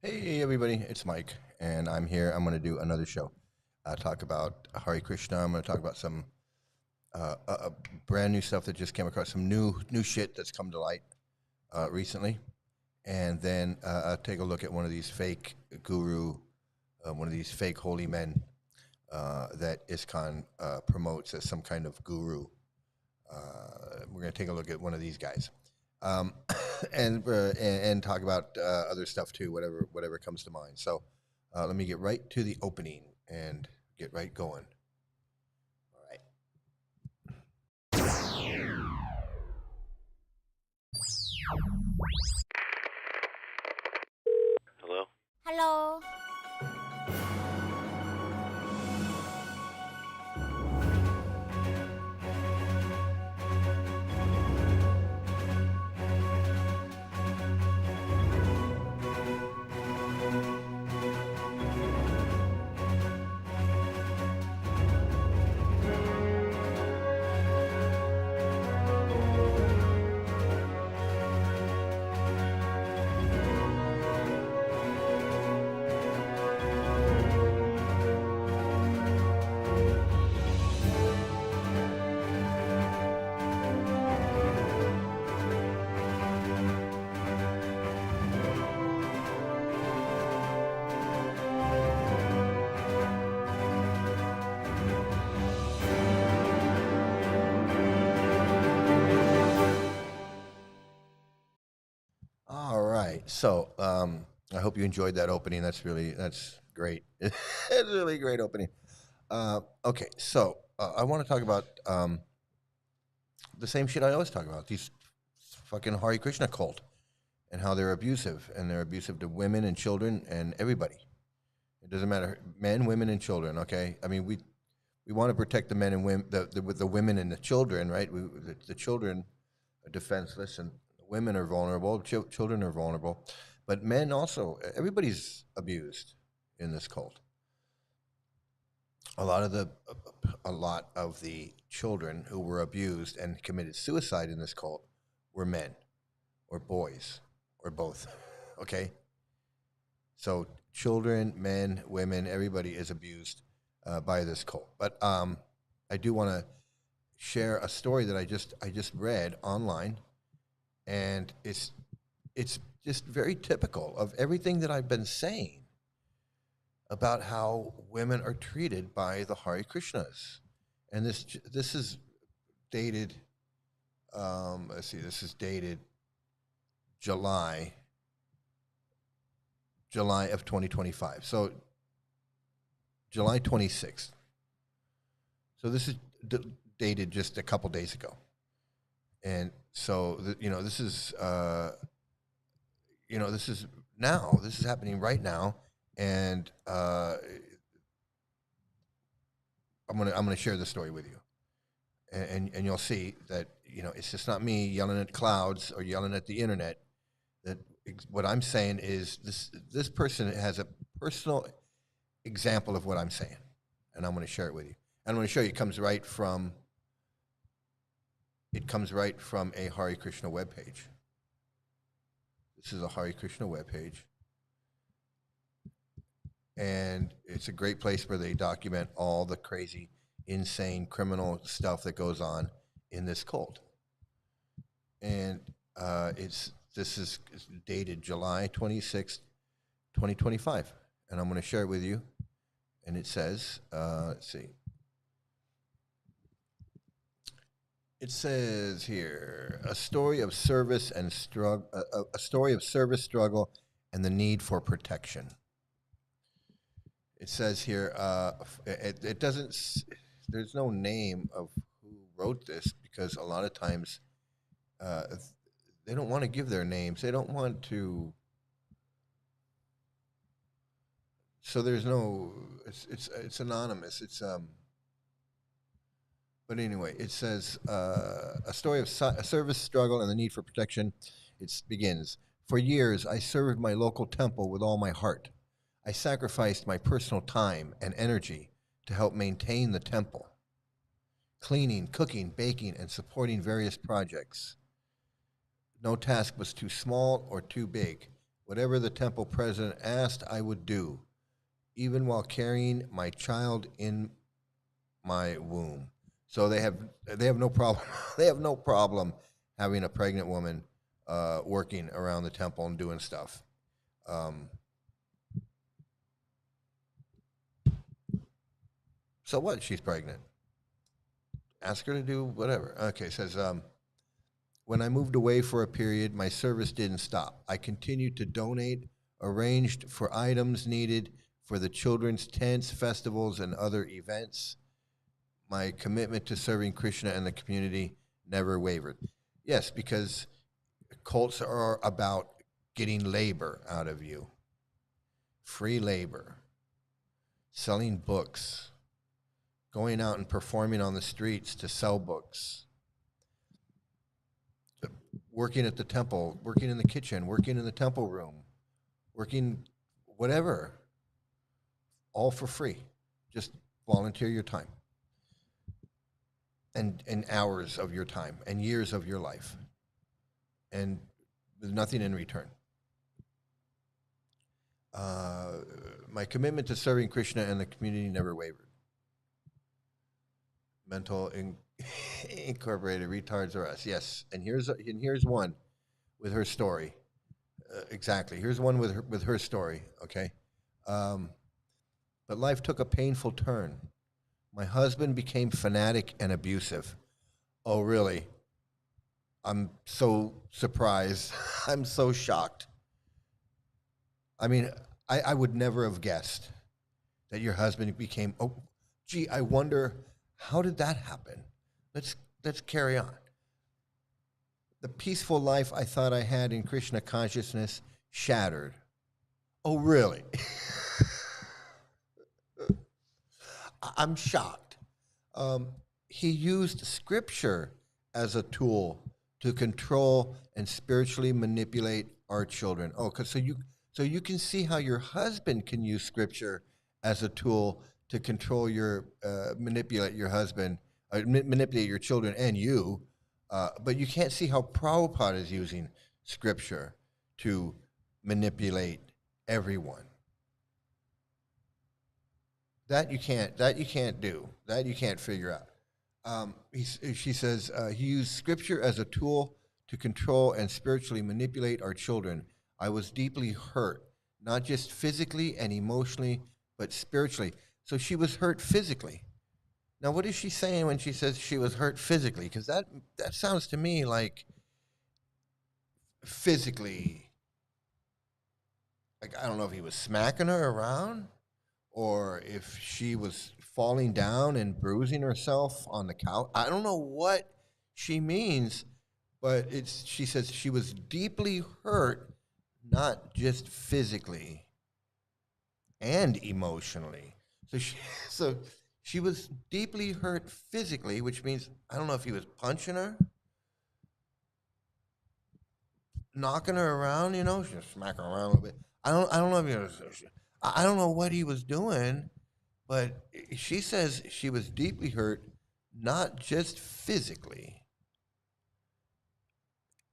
Hey everybody, it's Mike, and I'm here. I'm going to do another show. Talk about Hare Krishna. I'm going to talk about some brand new stuff that just came across, some new shit that's come to light recently, and then take a look at one of these fake guru, one of these fake holy men that ISKCON promotes as some kind of guru. We're going to take a look at one of these guys, um, and talk about other stuff too, whatever comes to mind. So let me get right to the opening and get right going. All right. Hello? Hello. All right. So I hope you enjoyed that opening. That's great. It's a really great opening. Okay. So I want to talk about the same shit I always talk about. These fucking Hare Krishna cult and how they're abusive, and they're abusive to women and children and everybody. It doesn't matter, men, women, and children. Okay, I mean we want to protect the men and women, the women and the children, right? The children are defenseless, and the women are vulnerable. Children are vulnerable, but men also. Everybody's abused in this cult. A lot of the children who were abused and committed suicide in this cult were men or boys or both. Okay, so children, men, women, everybody is abused by this cult. But I do want to share a story that I just read online, and it's just very typical of everything that I've been saying about how women are treated by the Hare Krishnas. And this is dated. Let's see, this is dated July July of 2025. So July 26th. So this is dated just a couple days ago. And so, this is, this is now. This is happening right now, and I'm gonna share the story with you, and you'll see that it's just not me yelling at clouds or yelling at the internet. That what I'm saying is this person has a personal example of what I'm saying, and I'm going to share it with you. And I'm going to show you it comes right from a Hare Krishna webpage. This is a Hare Krishna webpage, and it's a great place where they document all the crazy, insane, criminal stuff that goes on in this cult. And this is dated July 26th, 2025, and I'm going to share it with you. And it says, let's see. It says here a story of service and struggle, a story of service, struggle, and the need for protection. It says here, it doesn't. There's no name of who wrote this, because a lot of times uh, they don't want to give their names. They don't want to. So there's no. It's anonymous. But anyway, it says a story of a service, struggle, and the need for protection. It begins. For years, I served my local temple with all my heart. I sacrificed my personal time and energy to help maintain the temple, cleaning, cooking, baking, and supporting various projects. No task was too small or too big. Whatever the temple president asked, I would do, even while carrying my child in my womb. So they have no problem they have no problem having a pregnant woman working around the temple and doing stuff. Um, so what? She's pregnant. Ask her to do whatever. Okay, it says when I moved away for a period, my service didn't stop. I continued to donate, arranged for items needed for the children's tents, festivals, and other events. My commitment to serving Krishna and the community never wavered. Yes, because cults are about getting labor out of you, free labor, selling books, going out and performing on the streets to sell books, working at the temple, working in the kitchen, working in the temple room, working whatever, all for free. Just volunteer your time and hours of your time and years of your life. And there's nothing in return. My commitment to serving Krishna and the community never wavered. Incorporated retards are us. Yes, and here's one with her story. Exactly. Here's one with her story. Okay, but life took a painful turn. My husband became fanatic and abusive. Oh, really? I'm so surprised. I'm so shocked. I mean, I would never have guessed that your husband became. Oh, gee, I wonder how did that happen. Let's carry on. The peaceful life I thought I had in Krishna consciousness shattered. Oh, really? I'm shocked. He used scripture as a tool to control and spiritually manipulate our children. Oh, so you can see how your husband can use scripture as a tool to control manipulate your husband, manipulate your children and you, but you can't see how Prabhupada is using scripture to manipulate everyone. That you can't. That you can't do. That you can't figure out. She says he used scripture as a tool to control and spiritually manipulate our children. I was deeply hurt, not just physically and emotionally, but spiritually. So she was hurt physically. Now, what is she saying when she says she was hurt physically? Because that sounds to me like physically. Like I don't know if he was smacking her around, or if she was falling down and bruising herself on the couch. I don't know what she means, but she says she was deeply hurt, not just physically and emotionally. So she was deeply hurt physically, which means I don't know if he was punching her, knocking her around, just smacking her around a little bit. I don't know if he was. I don't know what he was doing. But she says she was deeply hurt, not just physically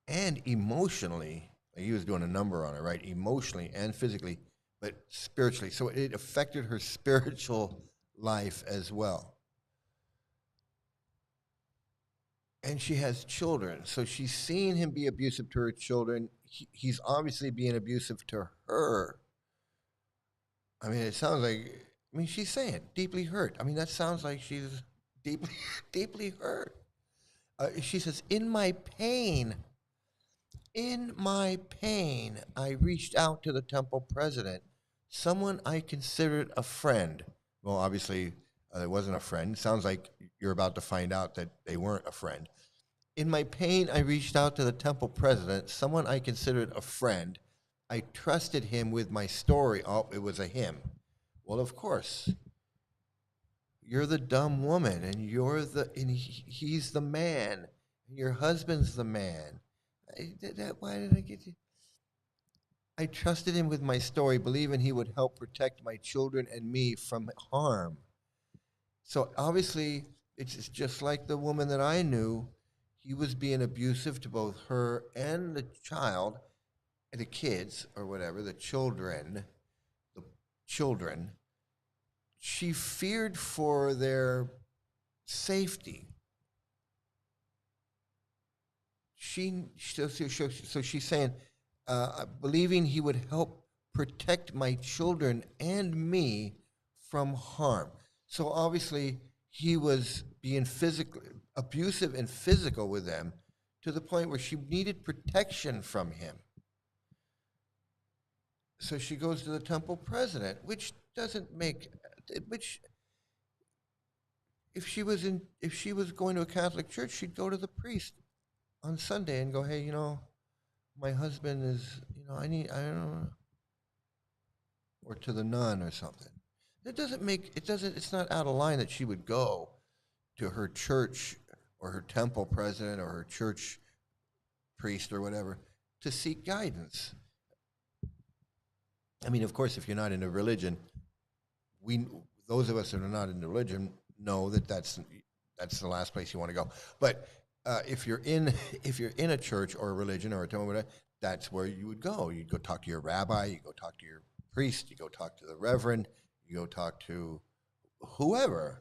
and emotionally. Like he was doing a number on her, right? Emotionally and physically, but spiritually. So it affected her spiritual life as well. And she has children. So she's seeing him be abusive to her children. He's obviously being abusive to her. I mean, it sounds like, she's saying deeply hurt. I mean, that sounds like she's deeply, deeply hurt. She says, in my pain, I reached out to the temple president, someone I considered a friend. Well, obviously, it wasn't a friend. Sounds like you're about to find out that they weren't a friend. In my pain, I reached out to the temple president, someone I considered a friend. I trusted him with my story. Oh, it was a him. Well, of course. You're the dumb woman, and he's the man. And your husband's the man. Why did I get you? I trusted him with my story, believing he would help protect my children and me from harm. So obviously, it's just like the woman that I knew. He was being abusive to both her and the child, the kids or whatever, the children, she feared for their safety. So she's saying, believing he would help protect my children and me from harm. So obviously, he was being physically abusive and physical with them to the point where she needed protection from him. So she goes to the temple president, which doesn't make, which if she was going to a Catholic church, she'd go to the priest on Sunday and go, hey, my husband is, I don't know, or to the nun or something. It's not out of line that she would go to her church or her temple president or her church priest or whatever to seek guidance. I mean, of course, if you're not into religion, those of us that are not into religion know that that's the last place you want to go. But if you're in a church or a religion or a temple, whatever, that's where you would go. You'd go talk to your rabbi. You go talk to your priest. You go talk to the reverend. You go talk to whoever.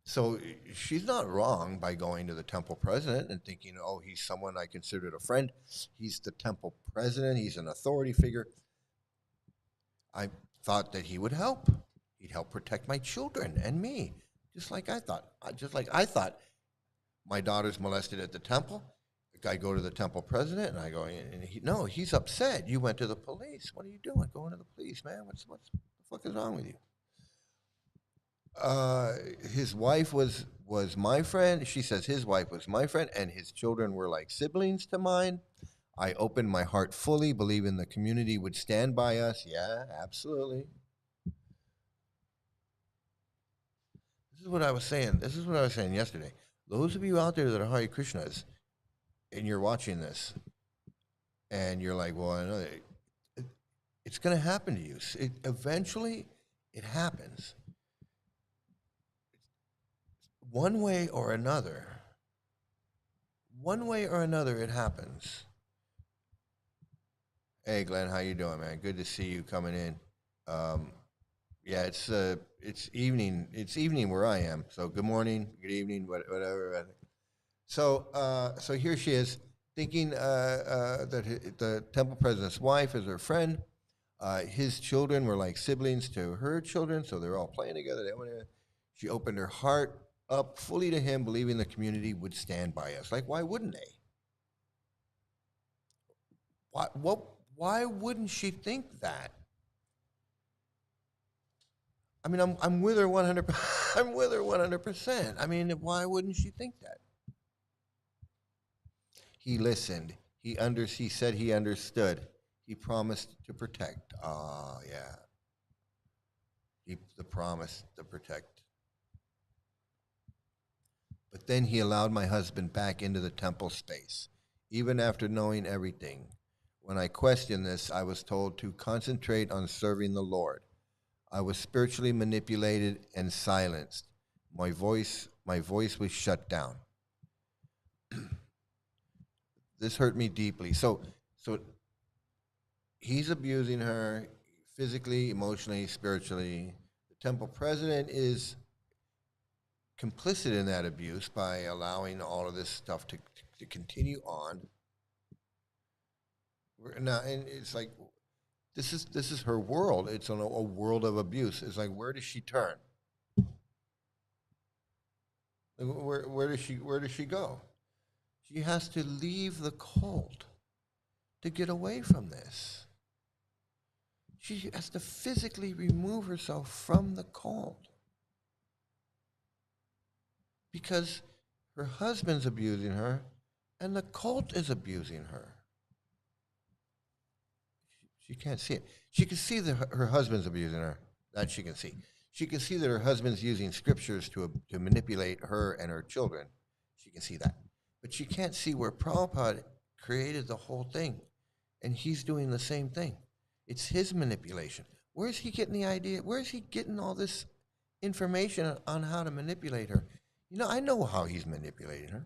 So she's not wrong by going to the temple president and thinking, oh, he's someone I considered a friend. He's the temple president. He's an authority figure. I thought that he would help. He'd help protect my children and me, just like I thought. My daughter's molested at the temple. I go to the temple president and I go, no, he's upset. You went to the police. What are you doing? Going to the police, man. What the fuck is wrong with you? His wife was my friend. She says his wife was my friend, and his children were like siblings to mine. I opened my heart fully, believing the community would stand by us. Yeah, absolutely. This is what I was saying. This is what I was saying yesterday. Those of you out there that are Hare Krishnas, and you're watching this, and you're like, well, I know it's going to happen to you. Eventually, it happens. One way or another, it happens. Hey, Glenn, how you doing, man? Good to see you coming in. Yeah, it's evening. It's evening where I am. So good morning, good evening, whatever. So here she is, thinking that the temple president's wife is her friend. His children were like siblings to her children, so they're all playing together. She opened her heart up fully to him, believing the community would stand by us. Like, why wouldn't they? Why wouldn't she think that? I mean, I'm with her 100. I'm with her 100%. I mean, why wouldn't she think that? He listened. He said he understood. He promised to protect. Ah, yeah. The promise to protect. But then he allowed my husband back into the temple space, even after knowing everything. When I questioned this, I was told to concentrate on serving the Lord. I was spiritually manipulated and silenced. My voice was shut down. This hurt me deeply. So he's abusing her physically, emotionally, spiritually. The temple president is complicit in that abuse by allowing all of this stuff to continue on. Now, and it's like this is her world. It's a world of abuse. It's like, where does she turn? Where does she go? She has to leave the cult to get away from this. She has to physically remove herself from the cult because her husband's abusing her and the cult is abusing her. She can't see it. She can see that her husband's abusing her. That she can see. She can see that her husband's using scriptures to manipulate her and her children. She can see that. But she can't see where Prabhupada created the whole thing. And he's doing the same thing. It's his manipulation. Where's he getting the idea? Where's he getting all this information on how to manipulate her? I know how he's manipulating her.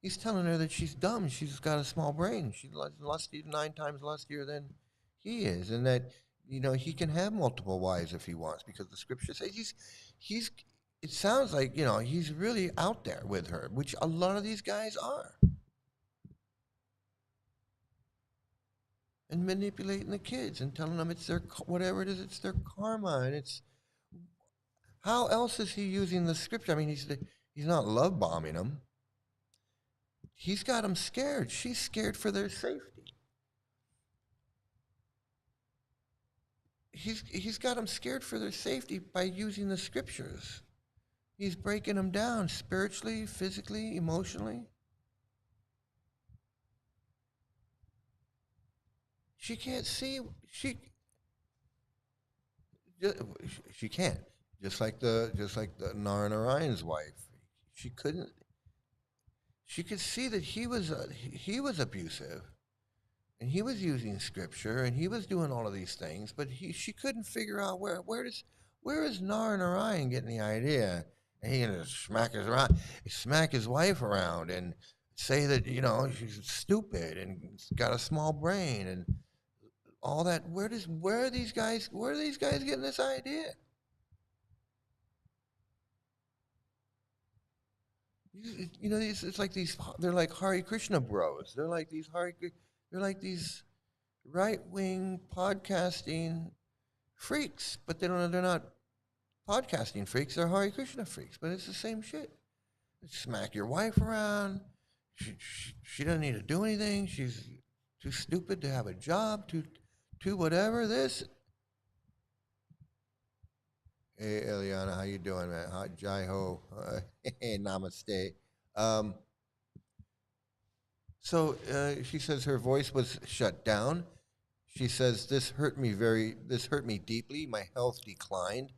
He's telling her that she's dumb. She's got a small brain. She's lusty 9 times lustier than he is, and that he can have multiple wives if he wants because the scripture says he's. It sounds like he's really out there with her, which a lot of these guys are, and manipulating the kids and telling them it's their whatever it is, it's their karma, and it's how else is he using the scripture? I mean, he's not love bombing them. He's got them scared. She's scared for their safety. He's got them scared for their safety by using the scriptures. He's breaking them down spiritually, physically, emotionally. She can't see. She can't. Just like the Narayana's wife. She couldn't. She could see that he was abusive, and he was using scripture, and he was doing all of these things, but she couldn't figure out where is Narayan getting the idea, and he gonna smack his wife around, and say that she's stupid and got a small brain and all that. Where are these guys getting this idea? It's like these. They're like Hare Krishna bros. They're like these right wing podcasting freaks, but they're not podcasting freaks. They're Hare Krishna freaks, but it's the same shit. Smack your wife around. She doesn't need to do anything. She's too stupid to have a job. Too whatever this. Hey Eliana, how you doing, man? Hi, Jai Ho. Hey, namaste. Um, so she says her voice was shut down. She says this hurt me deeply. My health declined.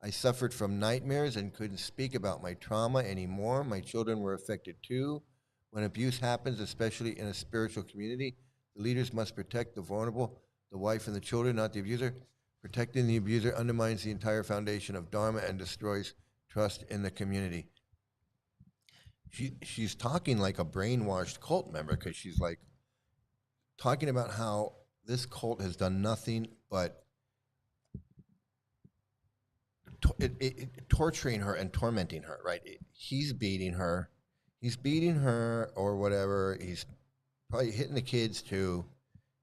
I suffered from nightmares and couldn't speak about my trauma anymore. My children were affected too. When abuse happens, especially in a spiritual community, the leaders must protect the vulnerable, the wife and the children, not the abuser. Protecting the abuser undermines the entire foundation of Dharma and destroys trust in the community. She's talking like a brainwashed cult member because she's like talking about how this cult has done nothing but torturing her and tormenting her. Right? He's beating her. He's beating her or whatever. He's probably hitting the kids too,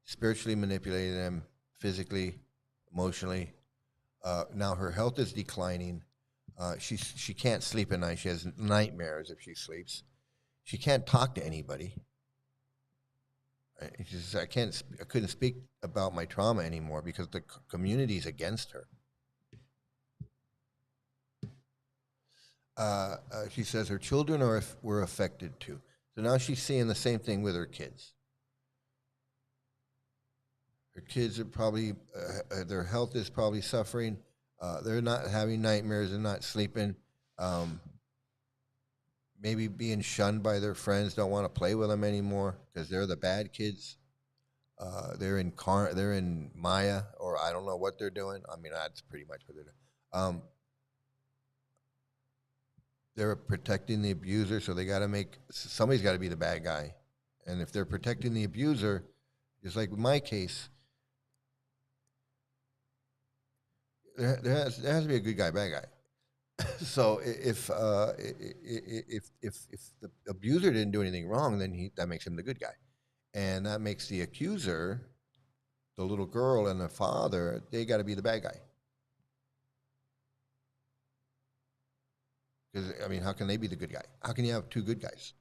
spiritually manipulating them, physically, emotionally. Now her health is declining. She can't sleep at night. She has nightmares if she sleeps. She can't talk to anybody. She says, I couldn't speak about my trauma anymore because the community is against her. She says her children were affected too. So now she's seeing the same thing with her kids. Her kids are probably, their health is probably suffering. They're not having nightmares and not sleeping. Um, Maybe being shunned by their friends, don't want to play with them anymore because they're the bad kids. They're in Maya, or I don't know what they're doing. I mean, that's pretty much what they're doing. They're protecting the abuser, so somebody's got to be the bad guy. And if they're protecting the abuser, just like with my case, there has to be a good guy, bad guy. So if the abuser didn't do anything wrong, then that makes him the good guy, and that makes the accuser, the little girl and the father, they got to be the bad guy. Because I mean, how can they be the good guy? How can you have two good guys?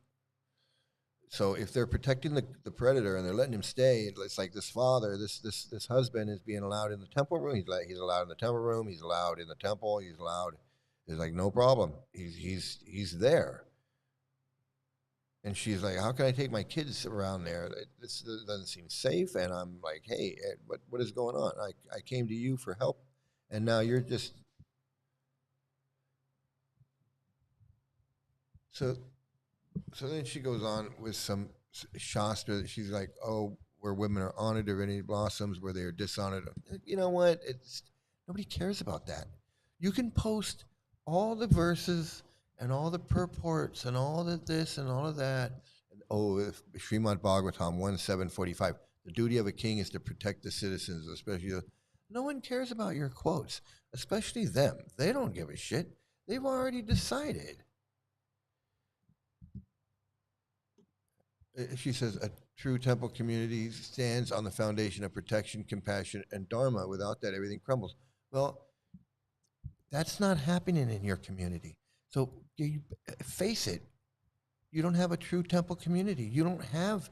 So if they're protecting the predator and they're letting him stay, it's like this father, this husband is being allowed in the temple room. He's allowed in the temple room. He's allowed in the temple. He's allowed. It's like no problem. He's there. And she's like, how can I take my kids around there? This doesn't seem safe. And I'm like, hey, what is going on? I came to you for help, and now you're just so. So then she goes on with some Shastra that she's like, oh, where women are honored, divinity blossoms, where they are dishonored. You know what? Nobody cares about that. You can post all the verses and all the purports and all the this and all of that, if Srimad Bhagavatam 1:745, the duty of a king is to protect the citizens, especially no one cares about your quotes, especially them. They don't give a shit. They've already decided. She says, a true temple community stands on the foundation of protection, compassion, and dharma. Without that, everything crumbles. Well, that's not happening in your community. So face it. You don't have a true temple community. You have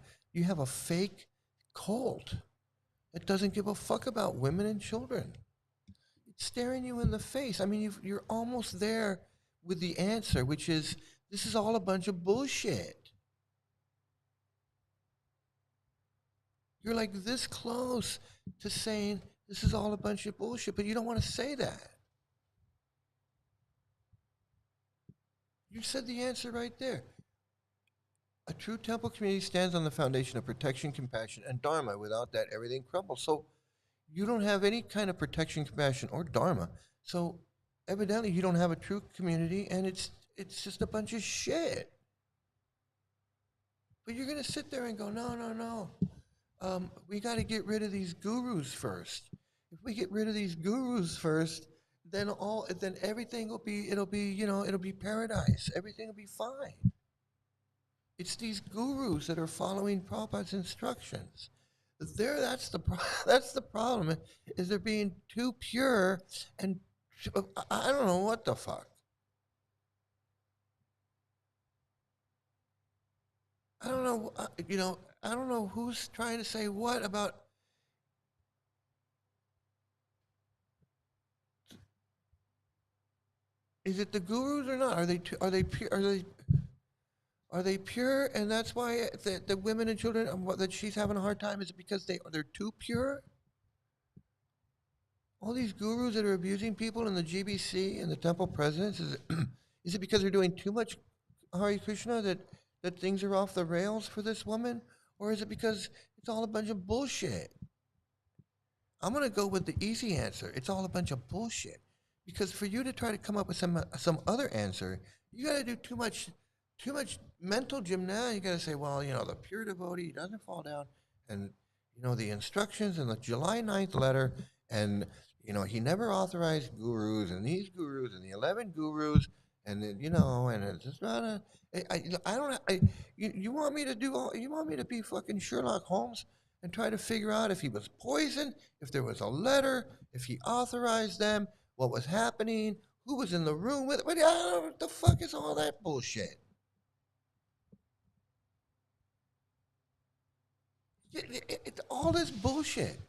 a fake cult that doesn't give a fuck about women and children. It's staring you in the face. I mean, you're almost there with the answer, which is this is all a bunch of bullshit. You're like this close to saying this is all a bunch of bullshit, but you don't want to say that. You said the answer right there. A true temple community stands on the foundation of protection, compassion, and dharma. Without that, everything crumbles. So you don't have any kind of protection, compassion, or dharma. So evidently, you don't have a true community, and it's just a bunch of shit. But you're gonna sit there and go, no, no, no. We got to get rid of these gurus first. If we get rid of these gurus first, then everything will be it'll be paradise. Everything will be fine. It's these gurus that are following Prabhupada's instructions. That's the problem. Is they're being too pure, and I don't know what the fuck. I don't know. I don't know who's trying to say what about. Is it the gurus or not? Are they pure? Are they pure? And that's why the women and children that she's having a hard time. Is it because they're too pure? All these gurus that are abusing people in the GBC and the temple presidents, is it because they're doing too much Hare Krishna that things are off the rails for this woman? Or is it because it's all a bunch of bullshit? I'm going to go with the easy answer. It's all a bunch of bullshit. Because for you to try to come up with some other answer, you got to do too much mental gymnastics. You got to say, well, the pure devotee doesn't fall down, and the instructions in the July 9th letter, and he never authorized gurus and these gurus and the 11 gurus, and then, and it's just not a. I don't. You want me to do all? You want me to be fucking Sherlock Holmes and try to figure out if he was poisoned, if there was a letter, if he authorized them, what was happening, who was in the room with it? What the fuck is all that bullshit? It's all this bullshit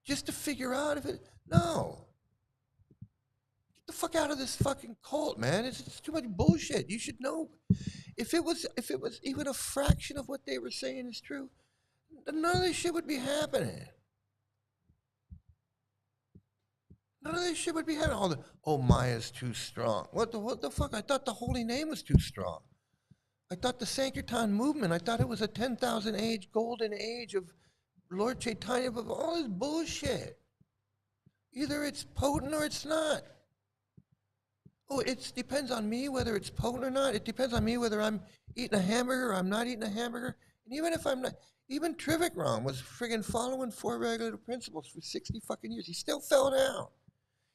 just to figure out if it. No. Get the fuck out of this fucking cult, man. It's too much bullshit. You should know. If it was even a fraction of what they were saying is true, none of this shit would be happening. None of this shit would be happening. Maya's too strong. What the fuck? I thought the holy name was too strong. I thought the Sankirtan movement, I thought it was a 10,000 age, golden age of Lord Chaitanya, of all this bullshit. Either it's potent or it's not. Oh, it depends on me whether it's potent or not. It depends on me whether I'm eating a hamburger or I'm not eating a hamburger. And even if I'm not, even Trivikram was friggin' following 4 regular principles for 60 fucking years. He still fell down.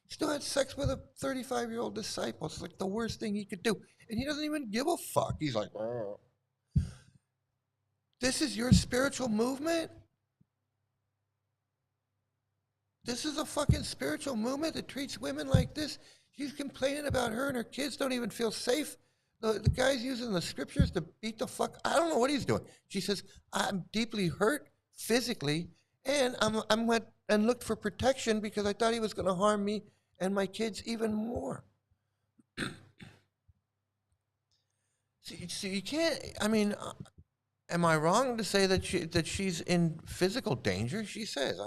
He still had sex with a 35-year-old disciple. It's like the worst thing he could do. And he doesn't even give a fuck. He's like, oh. This is your spiritual movement? This is a fucking spiritual movement that treats women like this? She's complaining about her and her kids don't even feel safe. The guy's using the scriptures to beat the fuck. I don't know what he's doing. She says, I'm deeply hurt physically, and I went and looked for protection because I thought he was going to harm me and my kids even more. So you can't. I mean, am I wrong to say that she's in physical danger? She says.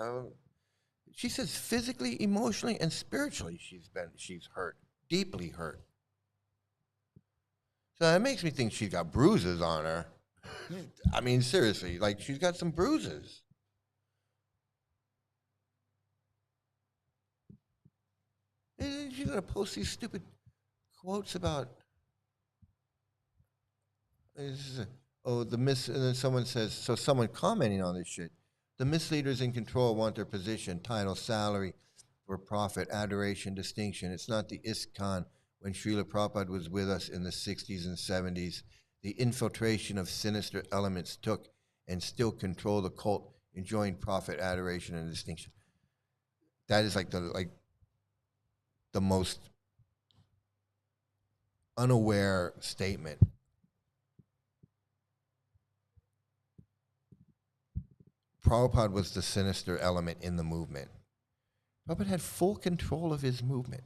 She says physically, emotionally, and spiritually she's hurt, deeply hurt. So that makes me think she's got bruises on her. I mean, seriously, like she's got some bruises. And she's gonna post these stupid quotes about. oh, and then someone says, so someone commenting on this shit, the misleaders in control want their position, title, salary for profit, adoration, distinction. It's not the ISKCON when Srila Prabhupada was with us in the 60s and 70s. The infiltration of sinister elements took and still control the cult, enjoying profit, adoration, and distinction. That is like the most unaware statement. Prabhupada was the sinister element in the movement. Prabhupada had full control of his movement.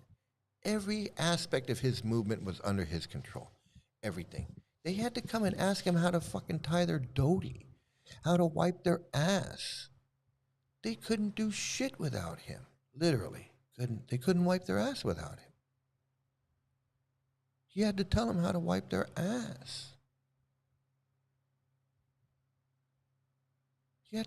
Every aspect of his movement was under his control. Everything. They had to come and ask him how to fucking tie their dhoti, how to wipe their ass. They couldn't do shit without him. Literally. They couldn't wipe their ass without him. He had to tell them how to wipe their ass. He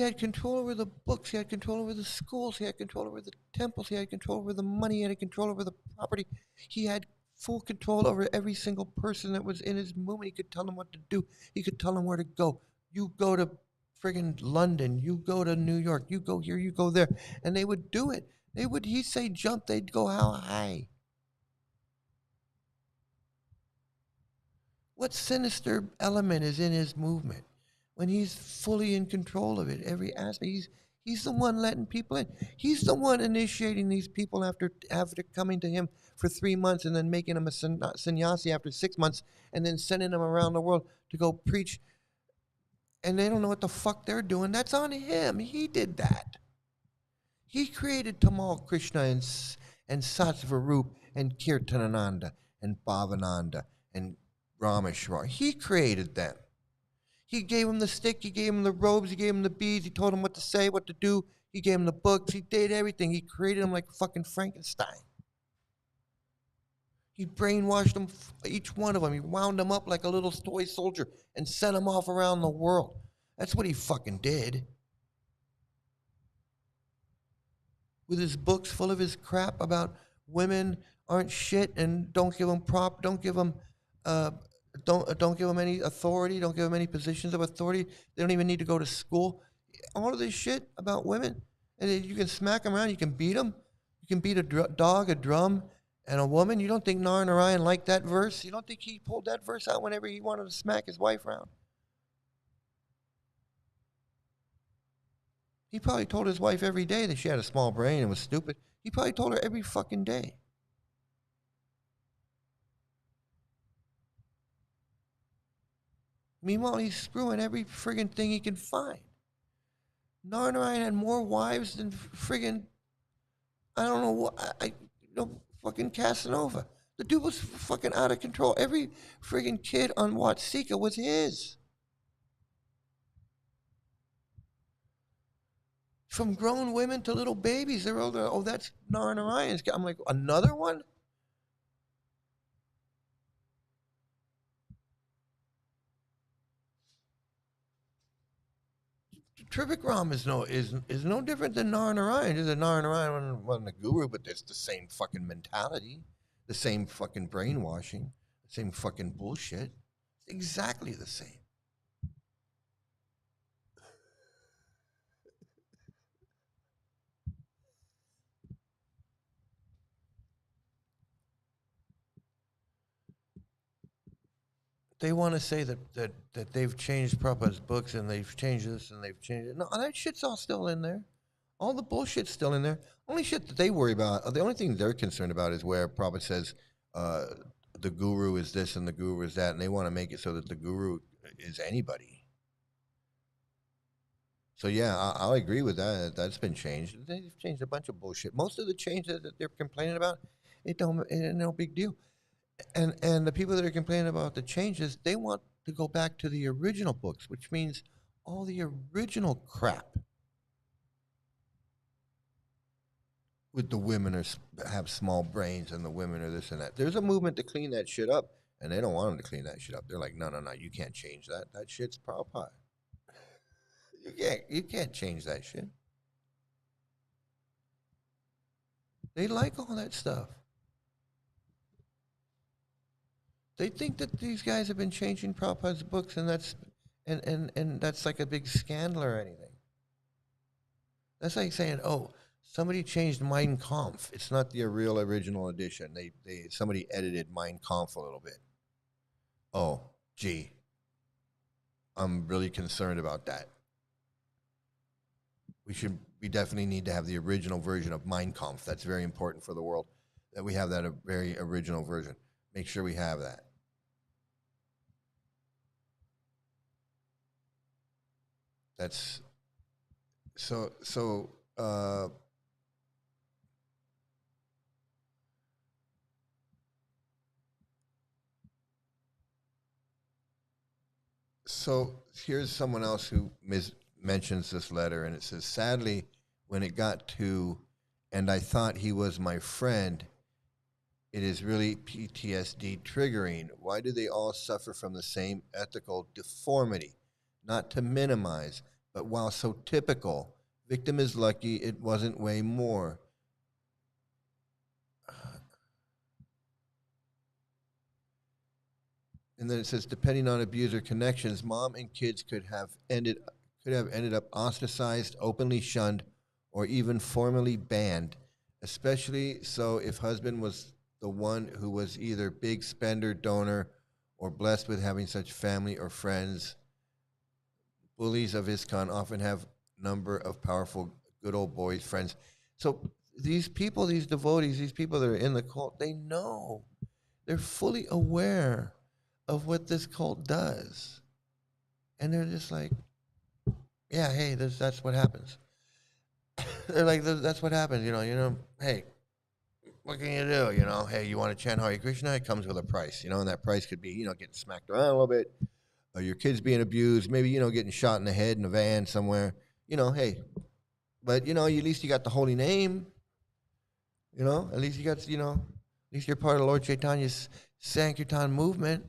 had control over the books, he had control over the schools, he had control over the temples, he had control over the money, he had control over the property. He had full control over every single person that was in his movement. He could tell them what to do. He could tell them where to go. You go to friggin' London, you go to New York, you go here, you go there. And they would do it. He'd say jump, they'd go how high. What sinister element is in his movement when he's fully in control of it, every aspect? He's the one letting people in. He's the one initiating these people after coming to him for 3 months and then making them a sannyasi after 6 months and then sending them around the world to go preach. And they don't know what the fuck they're doing. That's on him. He did that. He created Tamal Krishna and Satsvarup and Kirtanananda and Bhavananda and Rameshwar. He created them. He gave him the stick, he gave him the robes, he gave him the beads, he told him what to say, what to do, he gave him the books, he did everything. He created him like fucking Frankenstein. He brainwashed them, each one of them. He wound them up like a little toy soldier and sent them off around the world. That's what he fucking did. With his books full of his crap about women aren't shit and don't give them don't give them any authority, don't give them any positions of authority. They don't even need to go to school. All of this shit about women, and you can smack them around, you can beat them, you can beat a dog, a drum, and a woman. You don't think Narayana liked that verse? You don't think he pulled that verse out whenever he wanted to smack his wife around? He probably told his wife every day that she had a small brain and was stupid. He probably told her every fucking day. Meanwhile, he's screwing every friggin' thing he can find. Narayana had more wives than friggin', I don't know what, fucking Casanova. The dude was fucking out of control. Every friggin' kid on Watsika was his. From grown women to little babies, they're older. Oh, that's Narayana's. I'm like, another one? Trivikram is no different than Narayana. Just that Narayana wasn't a guru, but it's the same fucking mentality, the same fucking brainwashing, the same fucking bullshit. It's exactly the same. They want to say that they've changed Prabhupada's books and they've changed this and they've changed it. No, that shit's all still in there. All the bullshit's still in there. Only shit that they worry about, the only thing they're concerned about is where Prabhupada says the guru is this and the guru is that, and they want to make it so that the guru is anybody. So yeah, I'll agree with that. That's been changed. They've changed a bunch of bullshit. Most of the changes that they're complaining about, it ain't no big deal. And the people that are complaining about the changes, they want to go back to the original books, which means all the original crap with the women have small brains and the women are this and that. There's a movement to clean that shit up, and they don't want them to clean that shit up. They're like, no, you can't change that. That shit's Prabhupada. You can't change that shit. They like all that stuff. They think that these guys have been changing Prabhupada's books, and that's like a big scandal or anything. That's like saying, oh, somebody changed Mein Kampf. It's not the real original edition. Somebody edited Mein Kampf a little bit. Oh, gee, I'm really concerned about that. We definitely need to have the original version of Mein Kampf. That's very important for the world that we have that a very original version. Make sure we have that. That's so. So here's someone else who mentions this letter, and it says, sadly, when it got to, and I thought he was my friend, it is really PTSD triggering. Why do they all suffer from the same ethical deformity? Not to minimize, but while so typical, victim is lucky it wasn't way more. And then it says, depending on abuser connections, mom and kids could have ended up ostracized, openly shunned, or even formally banned. Especially so if husband was the one who was either big spender, donor, or blessed with having such family or friends. Bullies of ISKCON often have number of powerful, good old boys friends. So these people, these devotees, these people that are in the cult, they know, they're fully aware of what this cult does, and they're just like, yeah, hey, that's what happens. They're like, that's what happens, hey, what can you do? Hey, you want to chant Hare Krishna? It comes with a price, and that price could be, getting smacked around a little bit, or your kids being abused, maybe, getting shot in the head in a van somewhere, hey, but, at least you got the holy name, at least you got, at least you're part of Lord Chaitanya's Sankirtan movement.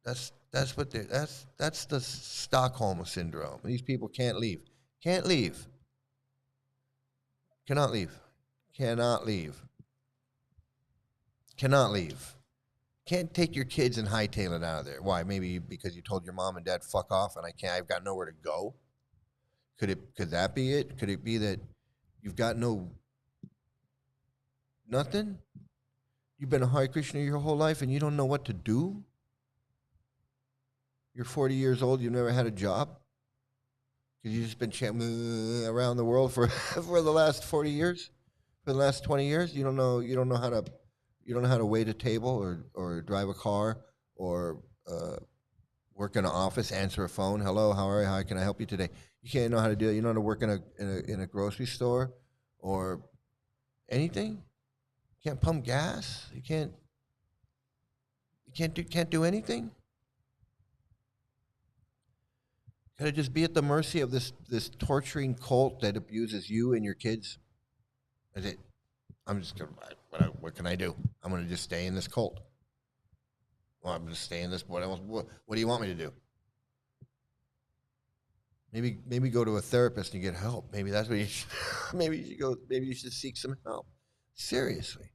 That's the Stockholm syndrome. These people can't leave. Can't leave. Cannot leave. Cannot leave. Cannot leave. Can't take your kids and hightail it out of there. Why? Maybe because you told your mom and dad fuck off and I've got nowhere to go. Could that be it? Could it be that you've got nothing? You've been a Hare Krishna your whole life and you don't know what to do? You're 40 years old, you've never had a job? Because you've just been chanting around the world for for the last 40 years, for the last 20 years. You don't know how to wait a table or drive a car or work in an office, answer a phone. Hello, how are you? How can I help you today? You can't know how to do it. You know how to work in a grocery store or anything. You can't pump gas. You can't do anything. Got to just be at the mercy of this torturing cult that abuses you and your kids. Is it? I'm just gonna. What can I do? I'm gonna just stay in this cult. Well, I'm just staying in this. What do you want me to do? Maybe go to a therapist and get help. Maybe that's what you should. Maybe you should go. Maybe you should seek some help. Seriously,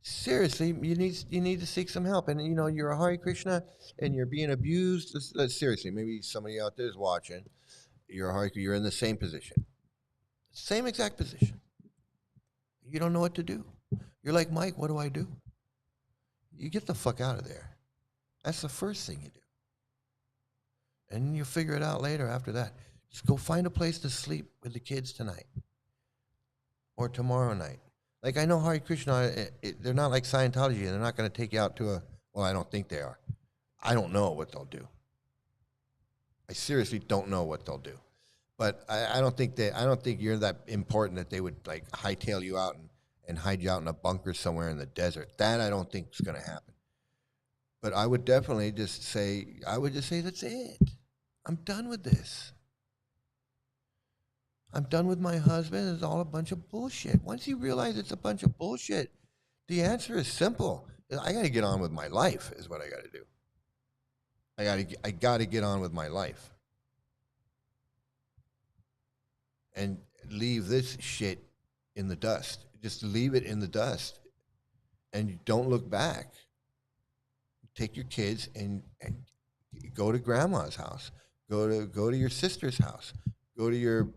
seriously, you need to seek some help. And you're a Hare Krishna and you're being abused. Seriously, maybe somebody out there is watching. You're a Hare. You're in the same position, same exact position. You don't know what to do. You're like, Mike, what do I do? You get the fuck out of there. That's the first thing you do. And you figure it out later after that. Just go find a place to sleep with the kids tonight or tomorrow night. Like I know Hare Krishna, they're not like Scientology. They're not going to take you out to well, I don't think they are. I don't know what they'll do. I seriously don't know what they'll do. But I don't think you're that important that they would like hightail you out and hide you out in a bunker somewhere in the desert. That I don't think is going to happen. But I would definitely I would just say, that's it. I'm done with this. I'm done with my husband. It's all a bunch of bullshit. Once you realize it's a bunch of bullshit, the answer is simple. I got to get on with my life is what I got to do. I got to get on with my life. And leave this shit in the dust. Just leave it in the dust. and you don't look back. Take your kids and go to grandma's house. Go to your sister's house. Go to your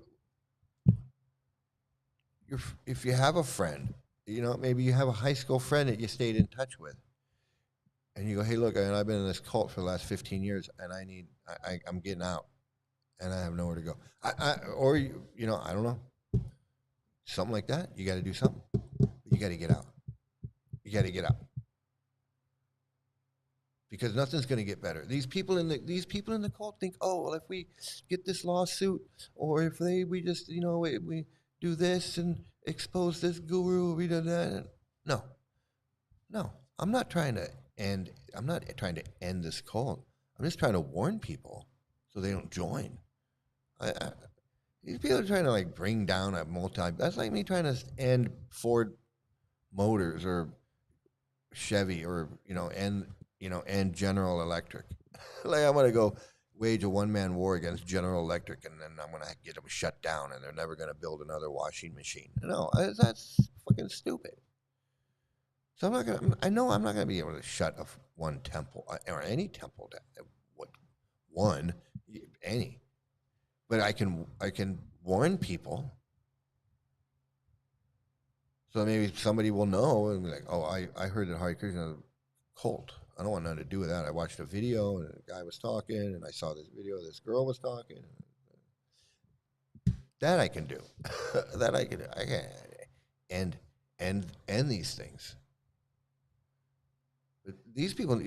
if you have a friend, maybe you have a high school friend that you stayed in touch with, and you go, hey, look, I've been in this cult for the last 15 years, and I'm getting out, and I have nowhere to go. Or I don't know, something like that. You got to do something. You got to get out. You got to get out because nothing's going to get better. These people in the cult think, oh, well, if we get this lawsuit, or if we just we do this and expose this guru, we do that. No, no, I'm not trying to end. I'm not trying to end this cult. I'm just trying to warn people so they don't join. I, these people are trying to like bring down a multi. That's like me trying to end Ford Motors or Chevy or and General Electric. Like I'm gonna go wage a one-man war against General Electric, and then I'm gonna get them shut down, and they're never gonna build another washing machine. No, that's fucking stupid. So I'm not gonna. I know I'm not gonna be able to shut one temple or any temple down. What one any, but I can warn people. So maybe somebody will know and be like, oh, I heard that Hare Krishna cult. I don't want nothing to do with that. I watched a video and a guy was talking, and I saw this video. This girl was talking. That I can do. That I can do. I can and these things. But these people,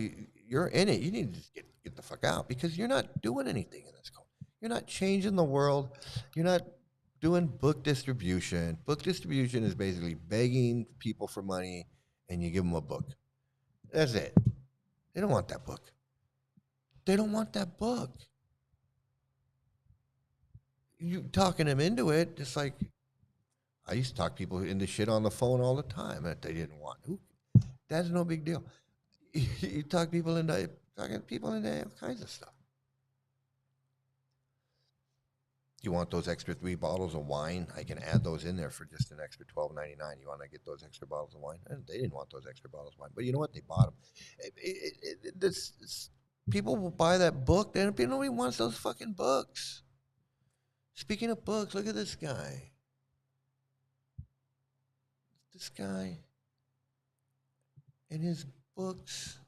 you're in it. You need to just get the fuck out because you're not doing anything in this cult. You're not changing the world. You're not doing book distribution. Book distribution is basically begging people for money, and you give them a book. That's it. They don't want that book. They don't want that book. You talking them into it, just like I used to talk people into shit on the phone all the time that they didn't want. That's no big deal. You talk people into talking people into all kinds of stuff. You want those extra 3 bottles of wine? I can add those in there for just an extra $12.99. You want to get those extra bottles of wine? And they didn't want those extra bottles of wine, but you know what? They bought them. People will buy that book. Then nobody wants those fucking books. Speaking of books, look at this guy. This guy and his books.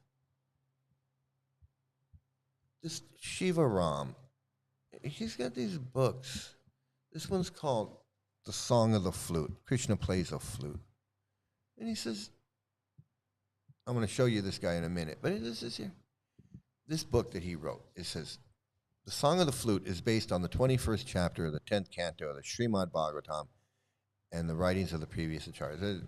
This Shiva Ram. He's got these books. This one's called The Song of the Flute. Krishna plays a flute. And he says, I'm going to show you this guy in a minute, but this is here. This book that he wrote, it says, The Song of the Flute is based on the 21st chapter of the 10th canto of the Srimad Bhagavatam and the writings of the previous acharyas.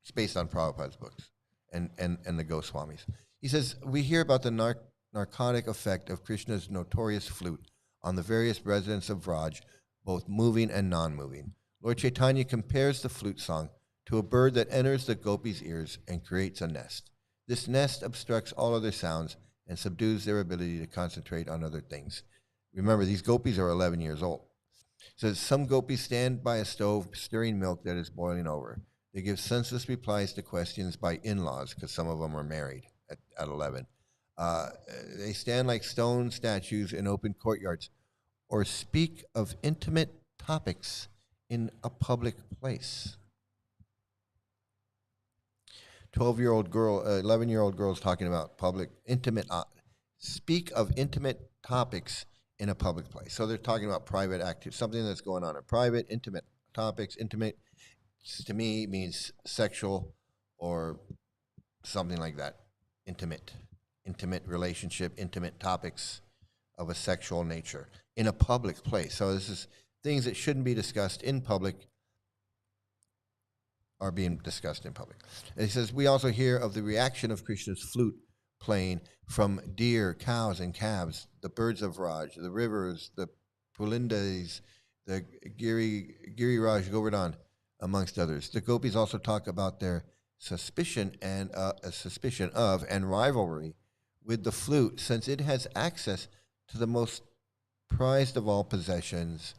It's based on Prabhupada's books and the Goswamis. He says, we hear about the narcotic effect of Krishna's notorious flute on the various residents of Vraj, both moving and non-moving. Lord Chaitanya compares the flute song to a bird that enters the gopis' ears and creates a nest. This nest obstructs all other sounds and subdues their ability to concentrate on other things. Remember, these gopis are 11 years old. It says, some gopis stand by a stove stirring milk that is boiling over. They give senseless replies to questions by in-laws, because some of them are married at 11. They stand like stone statues in open courtyards or speak of intimate topics in a public place. 12-year-old girl, 11-year-old girls talking about speak of intimate topics in a public place. So they're talking about private activity, something that's going on in private, intimate topics. Intimate, to me, means sexual or something like that. Intimate relationship, intimate topics of a sexual nature in a public place. So this is things that shouldn't be discussed in public are being discussed in public. And he says, we also hear of the reaction of Krishna's flute playing from deer, cows, and calves, the birds of Raj, the rivers, the Pulindas, the Giriraj Govardhan, amongst others. The gopis also talk about their suspicion of and rivalry with the flute, since it has access to the most prized of all possessions,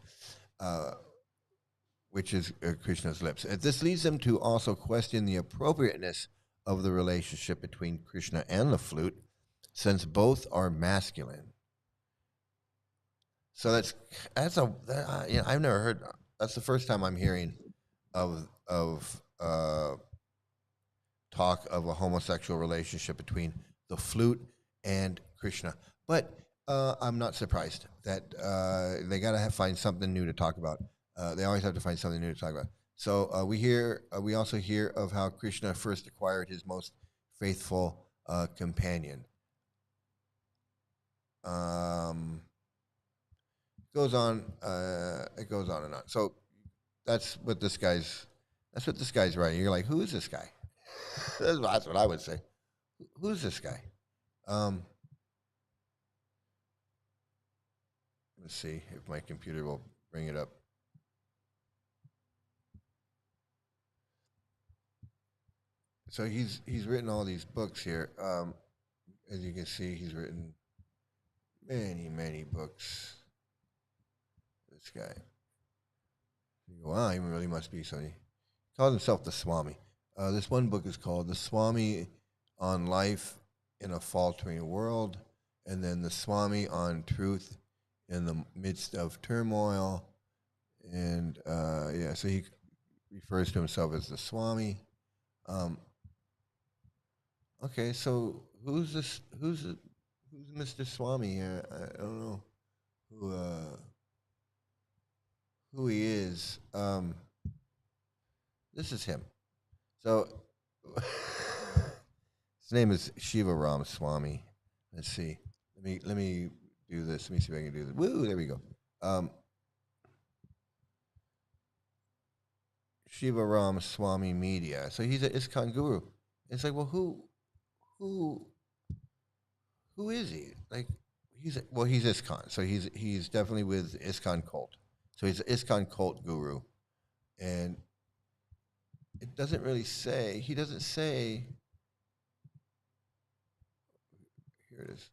which is Krishna's lips. This leads them to also question the appropriateness of the relationship between Krishna and the flute, since both are masculine. So I've never heard. That's the first time I'm hearing of talk of a homosexual relationship between the flute and Krishna. But I'm not surprised that they got to find something new to talk about. They always have to find something new to talk about. So we also hear of how Krishna first acquired his most faithful companion. Goes on. It goes on and on. So that's what this guy's. That's what this guy's writing. You're like, who is this guy? That's what I would say. Who's this guy? Let's see if my computer will bring it up. So he's written all these books here. As you can see, he's written many books. This guy. Wow, he really must be something. He calls himself the Swami. This one book is called The Swami on Life in a Faltering World, and then The Swami on Truth in the Midst of Turmoil. And so he refers to himself as the Swami. Okay, so who's this? Who's Mr. Swami here? I don't know who he is. This is him. So his name is Shiva Ram Swami. Let's see. Let me do this. Let me see if I can do this. Woo! There we go. Shiva Ram Swami Media. So he's an ISKCON guru. It's like, well, who is he? Like, he's ISKCON. So he's definitely with ISKCON Cult. So he's an ISKCON Cult guru, and it doesn't really say. He doesn't say. Here it is.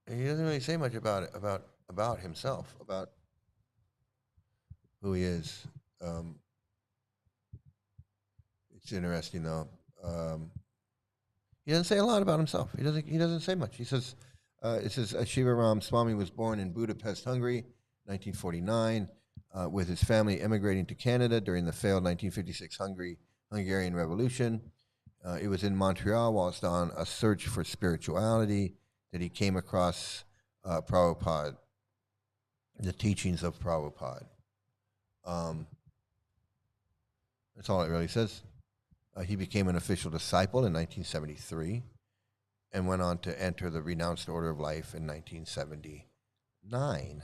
And he doesn't really say much about it, about himself, about who he is. It's interesting though. He doesn't say a lot about himself. He doesn't say much. He says, it says Shiva Ram Swami was born in Budapest, Hungary, 1949, with his family emigrating to Canada during the failed 1956 Hungarian Revolution. It was in Montreal whilst on a search for spirituality that he came across Prabhupada, the teachings of Prabhupada. That's all it really says. He became an official disciple in 1973 and went on to enter the renounced order of life in 1979.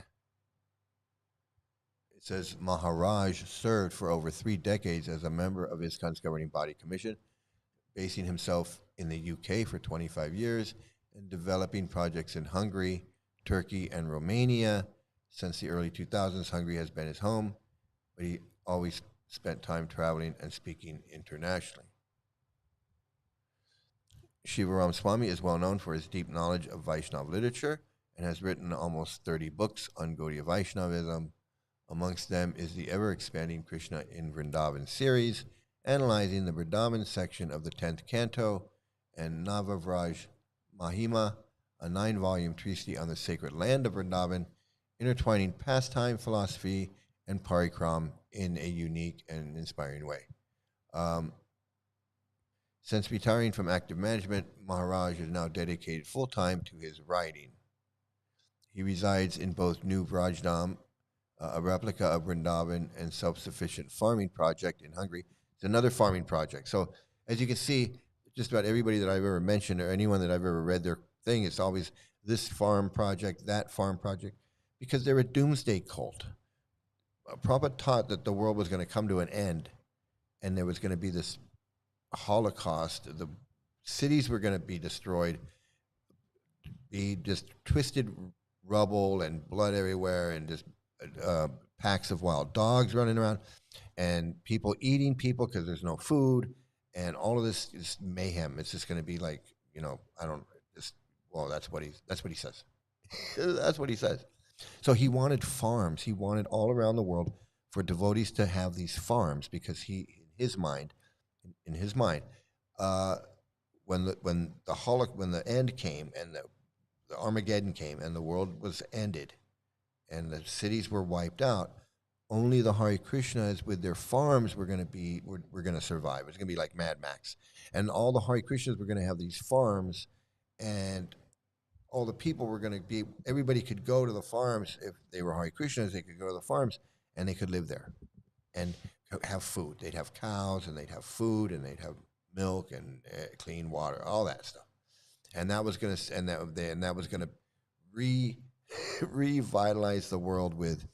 It says Maharaj served for over 3 decades as a member of ISKCON's governing body commission, basing himself in the UK for 25 years and developing projects in Hungary, Turkey, and Romania. Since the early 2000s, Hungary has been his home, but he always spent time traveling and speaking internationally. Shiva Ram Swami is well known for his deep knowledge of Vaishnava literature and has written almost 30 books on Gaudiya Vaishnavism. Amongst them is the ever-expanding Krishna in Vrindavan series, analyzing the Vrindavan section of the 10th canto, and Navavraj Mahima, a 9-volume treatise on the sacred land of Vrindavan, intertwining pastime, philosophy, and parikram in a unique and inspiring way. Since retiring from active management, Maharaj is now dedicated full-time to his writing. He resides in both New Vrajdam, a replica of Vrindavan and self-sufficient farming project in Hungary. It's another farming project. So as you can see, just about everybody that I've ever mentioned or anyone that I've ever read their thing, it's always this farm project, that farm project, because they're a doomsday cult. Prabhupada taught that the world was going to come to an end and there was going to be this Holocaust. The cities were going to be destroyed, be just twisted rubble and blood everywhere and just packs of wild dogs running around and people eating people because there's no food and all of this is mayhem. It's just going to be like, that's what he says. That's what he says. So he wanted farms. He wanted all around the world for devotees to have these farms because in his mind, in his mind, uh, when the end came and the Armageddon came and the world was ended and the cities were wiped out, only the Hare Krishnas with their farms were going to survive. It's going to be like Mad Max, and all the Hare Krishnas were going to have these farms, and all the people were going to be. Everybody could go to the farms if they were Hare Krishnas. They could go to the farms and they could live there and have food. They'd have cows and they'd have food and they'd have milk and clean water, all that stuff. And that was going to and that was going to re revitalize the world with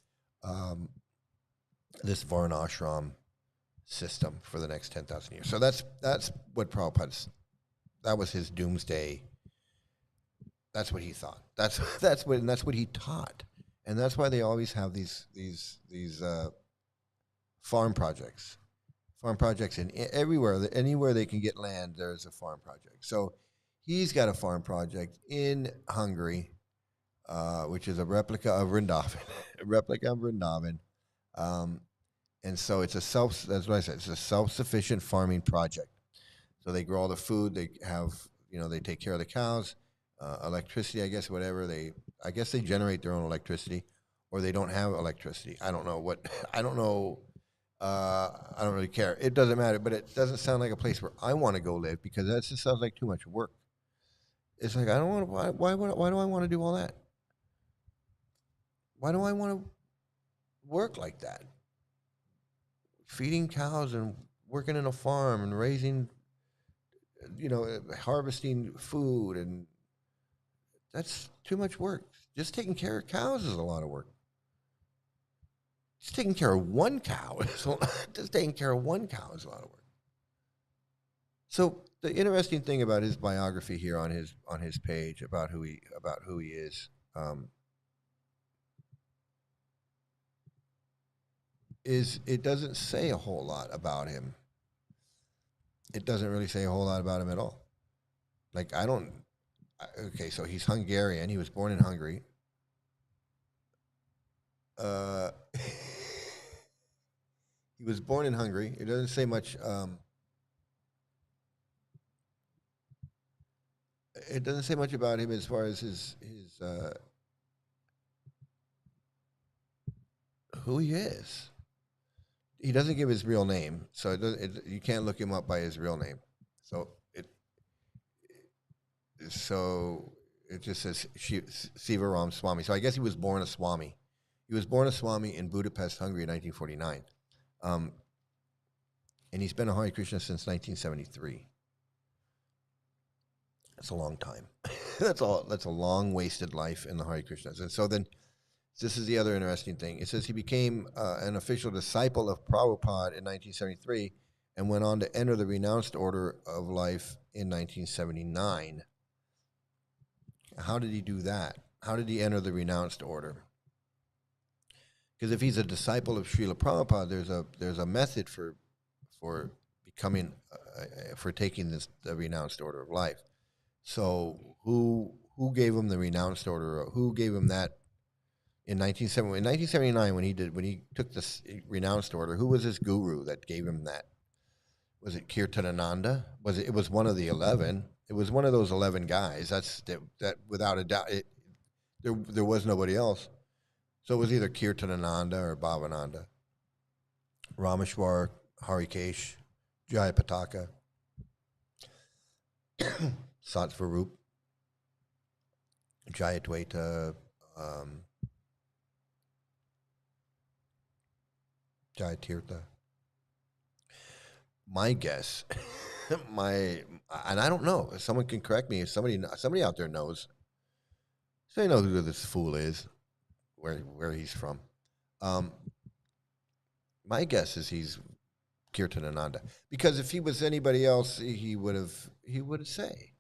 this Varnashram system for the next 10,000 years. So that's what Prabhupada's, that was his doomsday. That's what he thought. That's what he taught, and that's why they always have these farm projects, in everywhere, anywhere they can get land. There's a farm project. So he's got a farm project in Hungary, which is a replica of Vrindavan, and so it's that's what I said. It's a self-sufficient farming project. So they grow all the food. They have, they take care of the cows, electricity, I guess, whatever. I guess they generate their own electricity, or they don't have electricity. I don't know what. I don't know. I don't really care. It doesn't matter. But it doesn't sound like a place where I want to go live, because that just sounds like too much work. It's like, I don't want to. Why do I want to do all that? Why do I want to work like that? Feeding cows and working in a farm and raising, harvesting food, and that's too much work. Just taking care of cows is a lot of work. Just taking care of one cow is a lot of work. So the interesting thing about his biography here on his page about who he is it doesn't say a whole lot about him. It doesn't really say a whole lot about him at all. Like, okay, so he's Hungarian. He was born in Hungary. He was born in Hungary. It doesn't say much. It doesn't say much about him as far as his who he is. He doesn't give his real name, so you can't look him up by his real name. So it just says Sivaram Swami. So I guess he was born a Swami. He was born a Swami in Budapest, Hungary, in 1949, and he's been a Hare Krishna since 1973. That's a long time. That's a long wasted life in the Hare Krishnas. And so then, this is the other interesting thing. It says he became an official disciple of Prabhupada in 1973 and went on to enter the renounced order of life in 1979. How did he do that? How did he enter the renounced order? Because if he's a disciple of Srila Prabhupada, there's a method for becoming for taking the renounced order of life. So who gave him the renounced order? Who gave him that? In 1979, when he took this renounced order, who was his guru that gave him that? Was it Kirtanananda? It was one of the 11. It was one of those 11 guys. That without a doubt. There was nobody else. So it was either Kirtanananda or Bhavananda, Rameshwar, Harikesh, Jayapataka, Satsvarup, Jayadvaita, Jayatirtha. My guess, and I don't know. If someone can correct me. If somebody out there knows, they know who this fool is, where he's from. My guess is he's Kirtanananda, because if he was anybody else, he would say.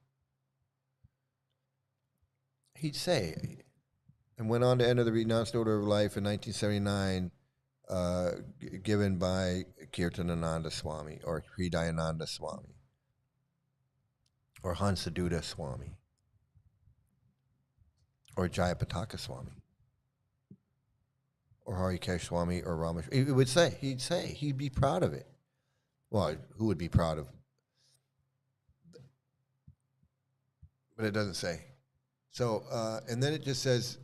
He'd say, and went on to enter the renounced order of life in 1979. Given by Kirtanananda Swami or Hridayananda Swami or Hansaduta Swami or Jayapataka Swami or Harikesh Swami or Ramesh. He'd be proud of it. Well, who would be proud of? But it doesn't say. So, and then it just says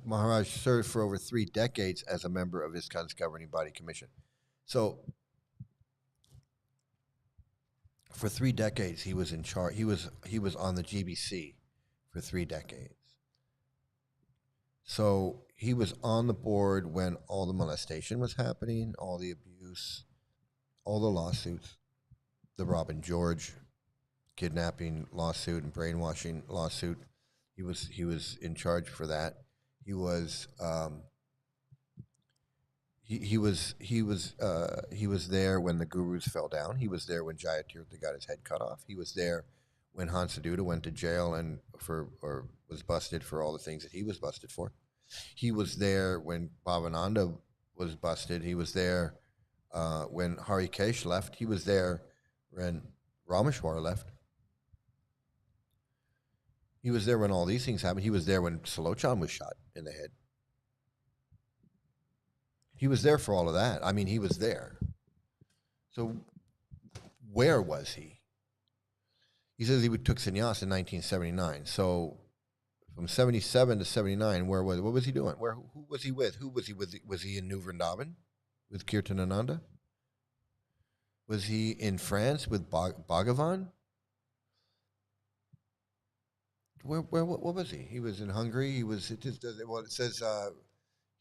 Maharaj served for over 3 decades as a member of ISKCON's governing body commission. So, for 3 decades, he was in charge. He was on the GBC for 3 decades. So he was on the board when all the molestation was happening, all the abuse, all the lawsuits, the Robin George kidnapping lawsuit and brainwashing lawsuit. He was in charge for that. He was he was there when the gurus fell down. He was there when Jayatirtha got his head cut off. He was there when Hansaduta went to jail and or was busted for all the things that he was busted for. He was there when Bhavananda was busted. He was there when Harikesh left. He was there when Rameshwar left. He was there when all these things happened. He was there when Salochan was shot in the head. He was there for all of that. I mean, he was there. So where was he? He says he took sannyas in 1979. So from 77 to 79, what was he doing? Who was he with? Who was he with? Was he in New Vrindavan with Kirtanananda? Was he in France with Bhagavan? What was he? He was in Hungary. He was. It just does. Well, it says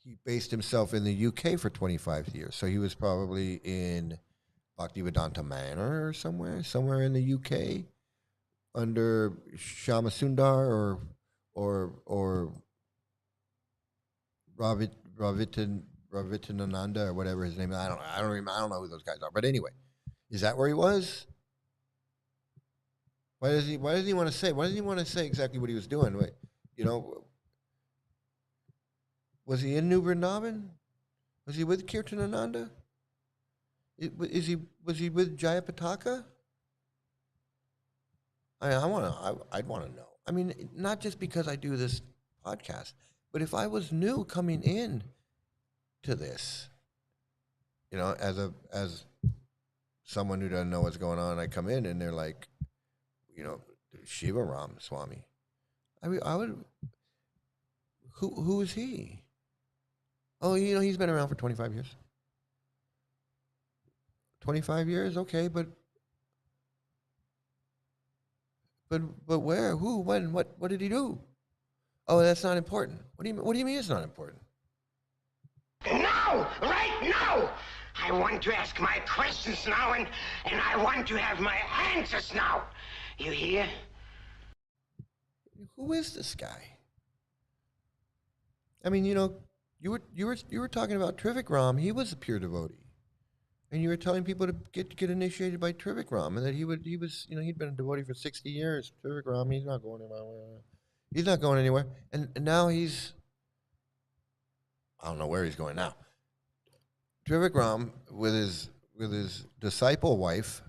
he based himself in the UK for 25 years. So he was probably in Bhaktivedanta Manor or somewhere in the UK under Shamasundar or Ravitananda or whatever his name is. I don't know who those guys are. But anyway, is that where he was? Why does he want to say? Why does he want to say exactly what he was doing? Wait, you know, was he in New Vrindavan? Was he with Kirtanananda? Was he with Jayapataka? I'd want to know. I mean, not just because I do this podcast, but if I was new coming in to this, as someone who doesn't know what's going on, I come in and they're like, Shiva Ram Swami. I mean, I would. Who is he? Oh, he's been around for 25 years. 25 years, okay, but where? Who? When? What did he do? Oh, that's not important. What do you mean it's not important? Now! Right now! I want to ask my questions now, and I want to have my answers now. You hear? Who is this guy? I mean, you were talking about Trivikram. He was a pure devotee, and you were telling people to get initiated by Trivikram, and that he was he'd been a devotee for 60 years. Trivikram, he's not going anywhere. He's not going anywhere, and now I don't know where he's going now. Trivikram with his disciple wife.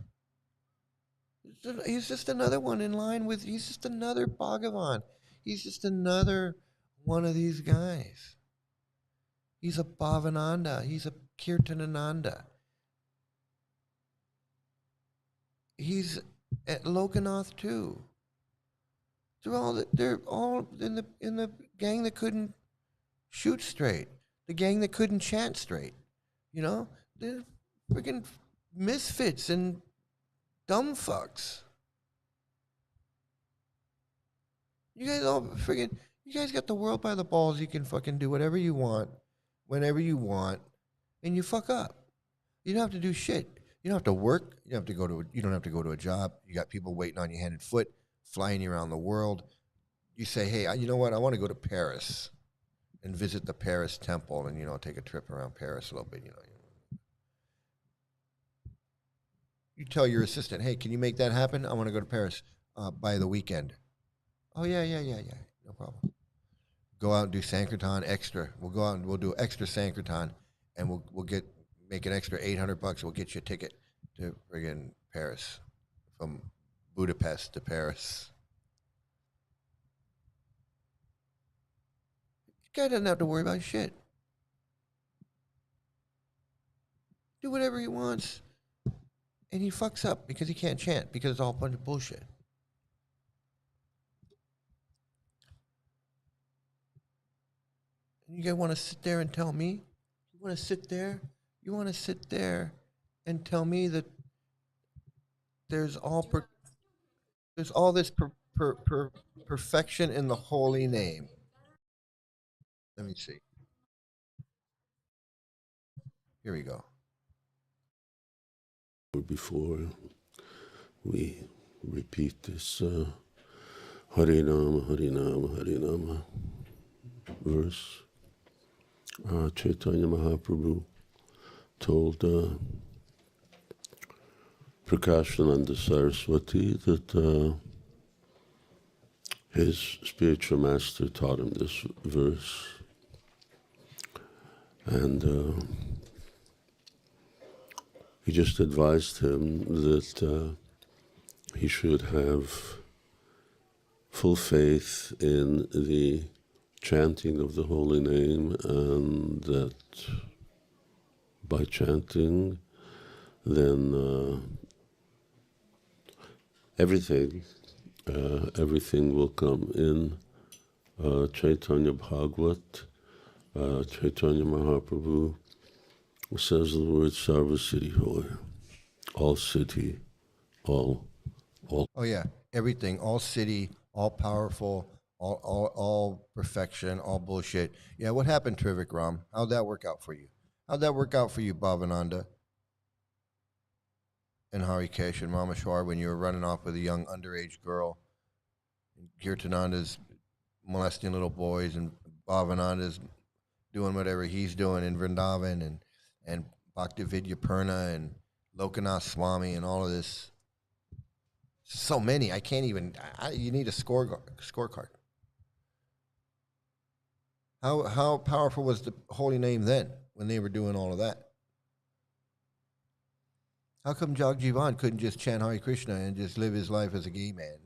He's just another one in line with. He's just another Bhagavan. He's just another one of these guys. He's a Bhavananda. He's a Kirtanananda. He's at Lokanath too. They're all in the gang that couldn't shoot straight. The gang that couldn't chant straight. They're freaking misfits and dumb fucks. You guys got the world by the balls. You can fucking do whatever you want, whenever you want, and you fuck up. You don't have to do shit. You don't have to work. You don't have to go to a job. You got people waiting on you hand and foot, flying you around the world. You say, hey, you know what? I want to go to Paris and visit the Paris temple and, take a trip around Paris a little bit, You tell your assistant, hey, can you make that happen? I want to go to Paris by the weekend. Oh, yeah. No problem. Go out and do Sankirtan extra. We'll go out and we'll do extra Sankirtan, and we'll make an extra $800. We'll get you a ticket to friggin' Paris, from Budapest to Paris. This guy doesn't have to worry about shit. Do whatever he wants. And he fucks up because he can't chant because it's all a bunch of bullshit. And you guys want to sit there and tell me? You want to sit there? You want to sit there and tell me that there's all there's all this perfection in the holy name? Let me see. Here we go. Before we repeat this Hare Nama, Hare Nama, Hare Nama verse, Chaitanya Mahaprabhu told Prakashananda Saraswati that his spiritual master taught him this verse. And he just advised him that he should have full faith in the chanting of the holy name, and that by chanting, then everything will come in. Chaitanya Bhagavat, Chaitanya Mahaprabhu says the word Sarva Siddhi Hoy, all siddhi, all. Oh yeah, everything, all city, all powerful, all perfection, all bullshit. Yeah, what happened, Trivik Ram? How'd that work out for you? How'd that work out for you, Bhavananda and Harikesh and Rameshwar, when you were running off with a young underage girl? Kirtananda's molesting little boys, and Bhavananda's doing whatever he's doing in Vrindavan, and Bhaktividya Purna and Lokanath Swami and all of this. So many, I can't even. You need a scorecard. How powerful was the holy name then when they were doing all of that? How come Jagjivan couldn't just chant Hare Krishna and just live his life as a gay man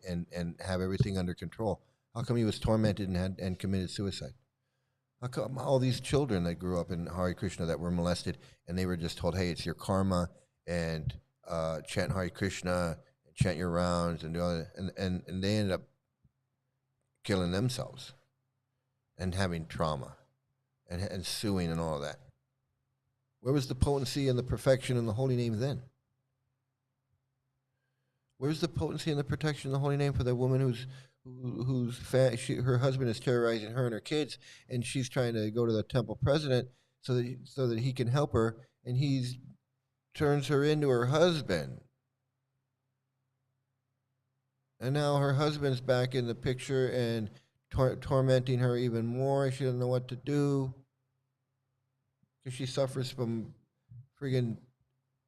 and have everything under control? How come he was tormented and committed suicide? How come all these children that grew up in Hare Krishna that were molested and they were just told, hey, it's your karma, and chant Hare Krishna, chant your rounds, and do all that, and they ended up killing themselves and having trauma and suing and all of that? Where was the potency and the perfection in the holy name then? Where's the potency and the protection in the holy name for that woman her husband is terrorizing her and her kids, and she's trying to go to the temple president so that he can help her, and he turns her into her husband? And now her husband's back in the picture and tormenting her even more. She doesn't know what to do because she suffers from friggin'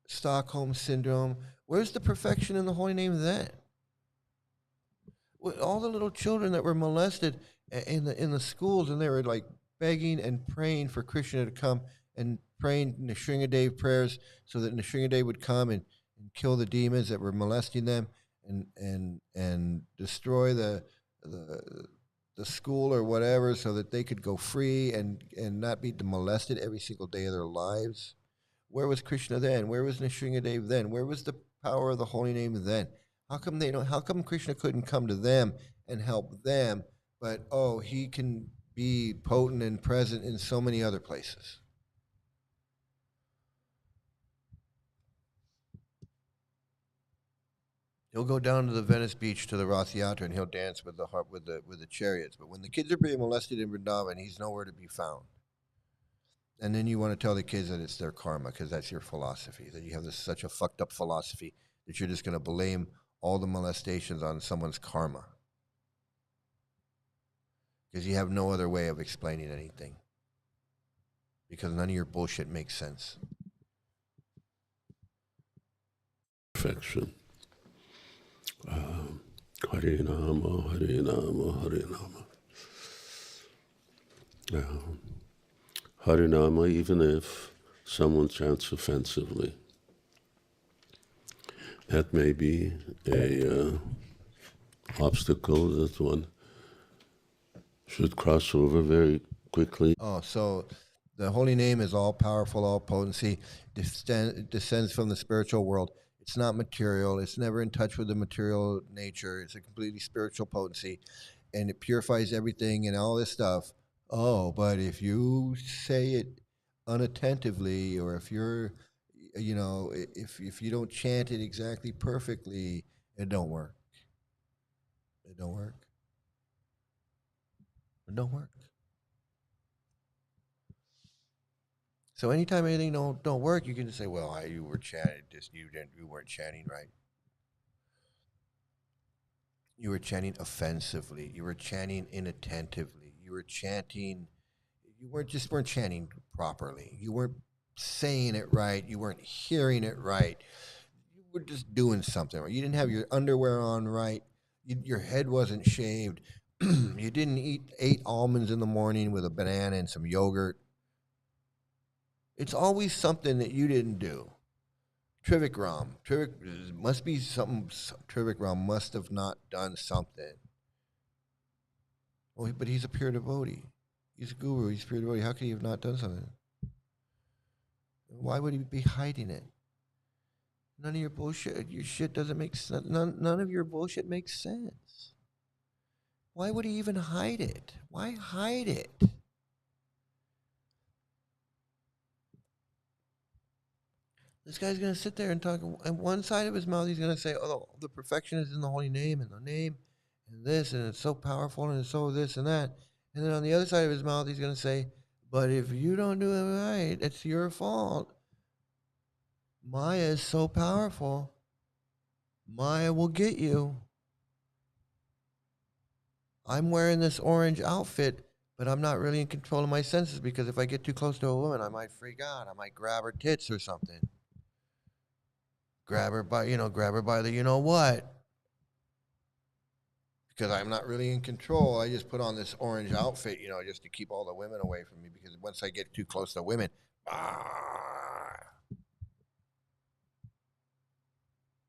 Stockholm syndrome. Where's the perfection in the holy name then? All the little children that were molested in the schools, and they were like begging and praying for Krishna to come, and praying Nrsingadev prayers so that Nrsingadev would come and kill the demons that were molesting them, and destroy the school or whatever, so that they could go free and not be molested every single day of their lives. Where was Krishna then? Where was Nrsingadev then? Where was the power of the holy name then? How come Krishna couldn't come to them and help them, but he can be potent and present in so many other places? He'll go down to the Venice beach to the Rath Yatra, and he'll dance with the chariots. But when the kids are being molested in Vrindavan, he's nowhere to be found. And then you want to tell the kids that it's their karma, because that's your philosophy, that you have such a fucked up philosophy that you're just going to blame all the molestations on someone's karma, because you have no other way of explaining anything, because none of your bullshit makes sense. Perfection. Hare Nama, Hare Nama, Hare Nama. Hare Nama, even if someone chants offensively, that may be a obstacle that one should cross over very quickly. Oh, so the holy name is all powerful, all potency, descends from the spiritual world. It's not material. It's never in touch with the material nature. It's a completely spiritual potency, and it purifies everything and all this stuff. Oh, but if you say it unattentively, or if you're, if you don't chant it exactly perfectly, it don't work. It don't work. It don't work. So anytime anything don't work, you can just say, "Well, you were chanting this. You weren't chanting right. You were chanting offensively. You were chanting inattentively. You were chanting. You weren't chanting properly. You weren't saying it right. You weren't hearing it right. You were just doing something right. You didn't have your underwear on right. Your head wasn't shaved. You didn't eat 8 almonds in the morning with a banana and some yogurt. It's always something that you didn't do. Trivikram. Trivik must be something. Trivikram must have not done something. Well, but he's a pure devotee. He's a guru. He's a pure devotee. How could he have not done something? Why would he be hiding it? None of your bullshit. Your shit doesn't make sense. None of your bullshit makes sense. Why would he even hide it? Why hide it? This guy's going to sit there and talk, and one side of his mouth, he's going to say, oh, the perfection is in the holy name, and the name, and this, and it's so powerful, and it's so this and that. And then on the other side of his mouth, he's going to say, but if you don't do it right, it's your fault. Maya is so powerful. Maya will get you. I'm wearing this orange outfit, but I'm not really in control of my senses, because if I get too close to a woman, I might freak out. I might grab her tits or something. Grab her by the what. Because I'm not really in control. I just put on this orange outfit, just to keep all the women away from me, because once I get too close to women, but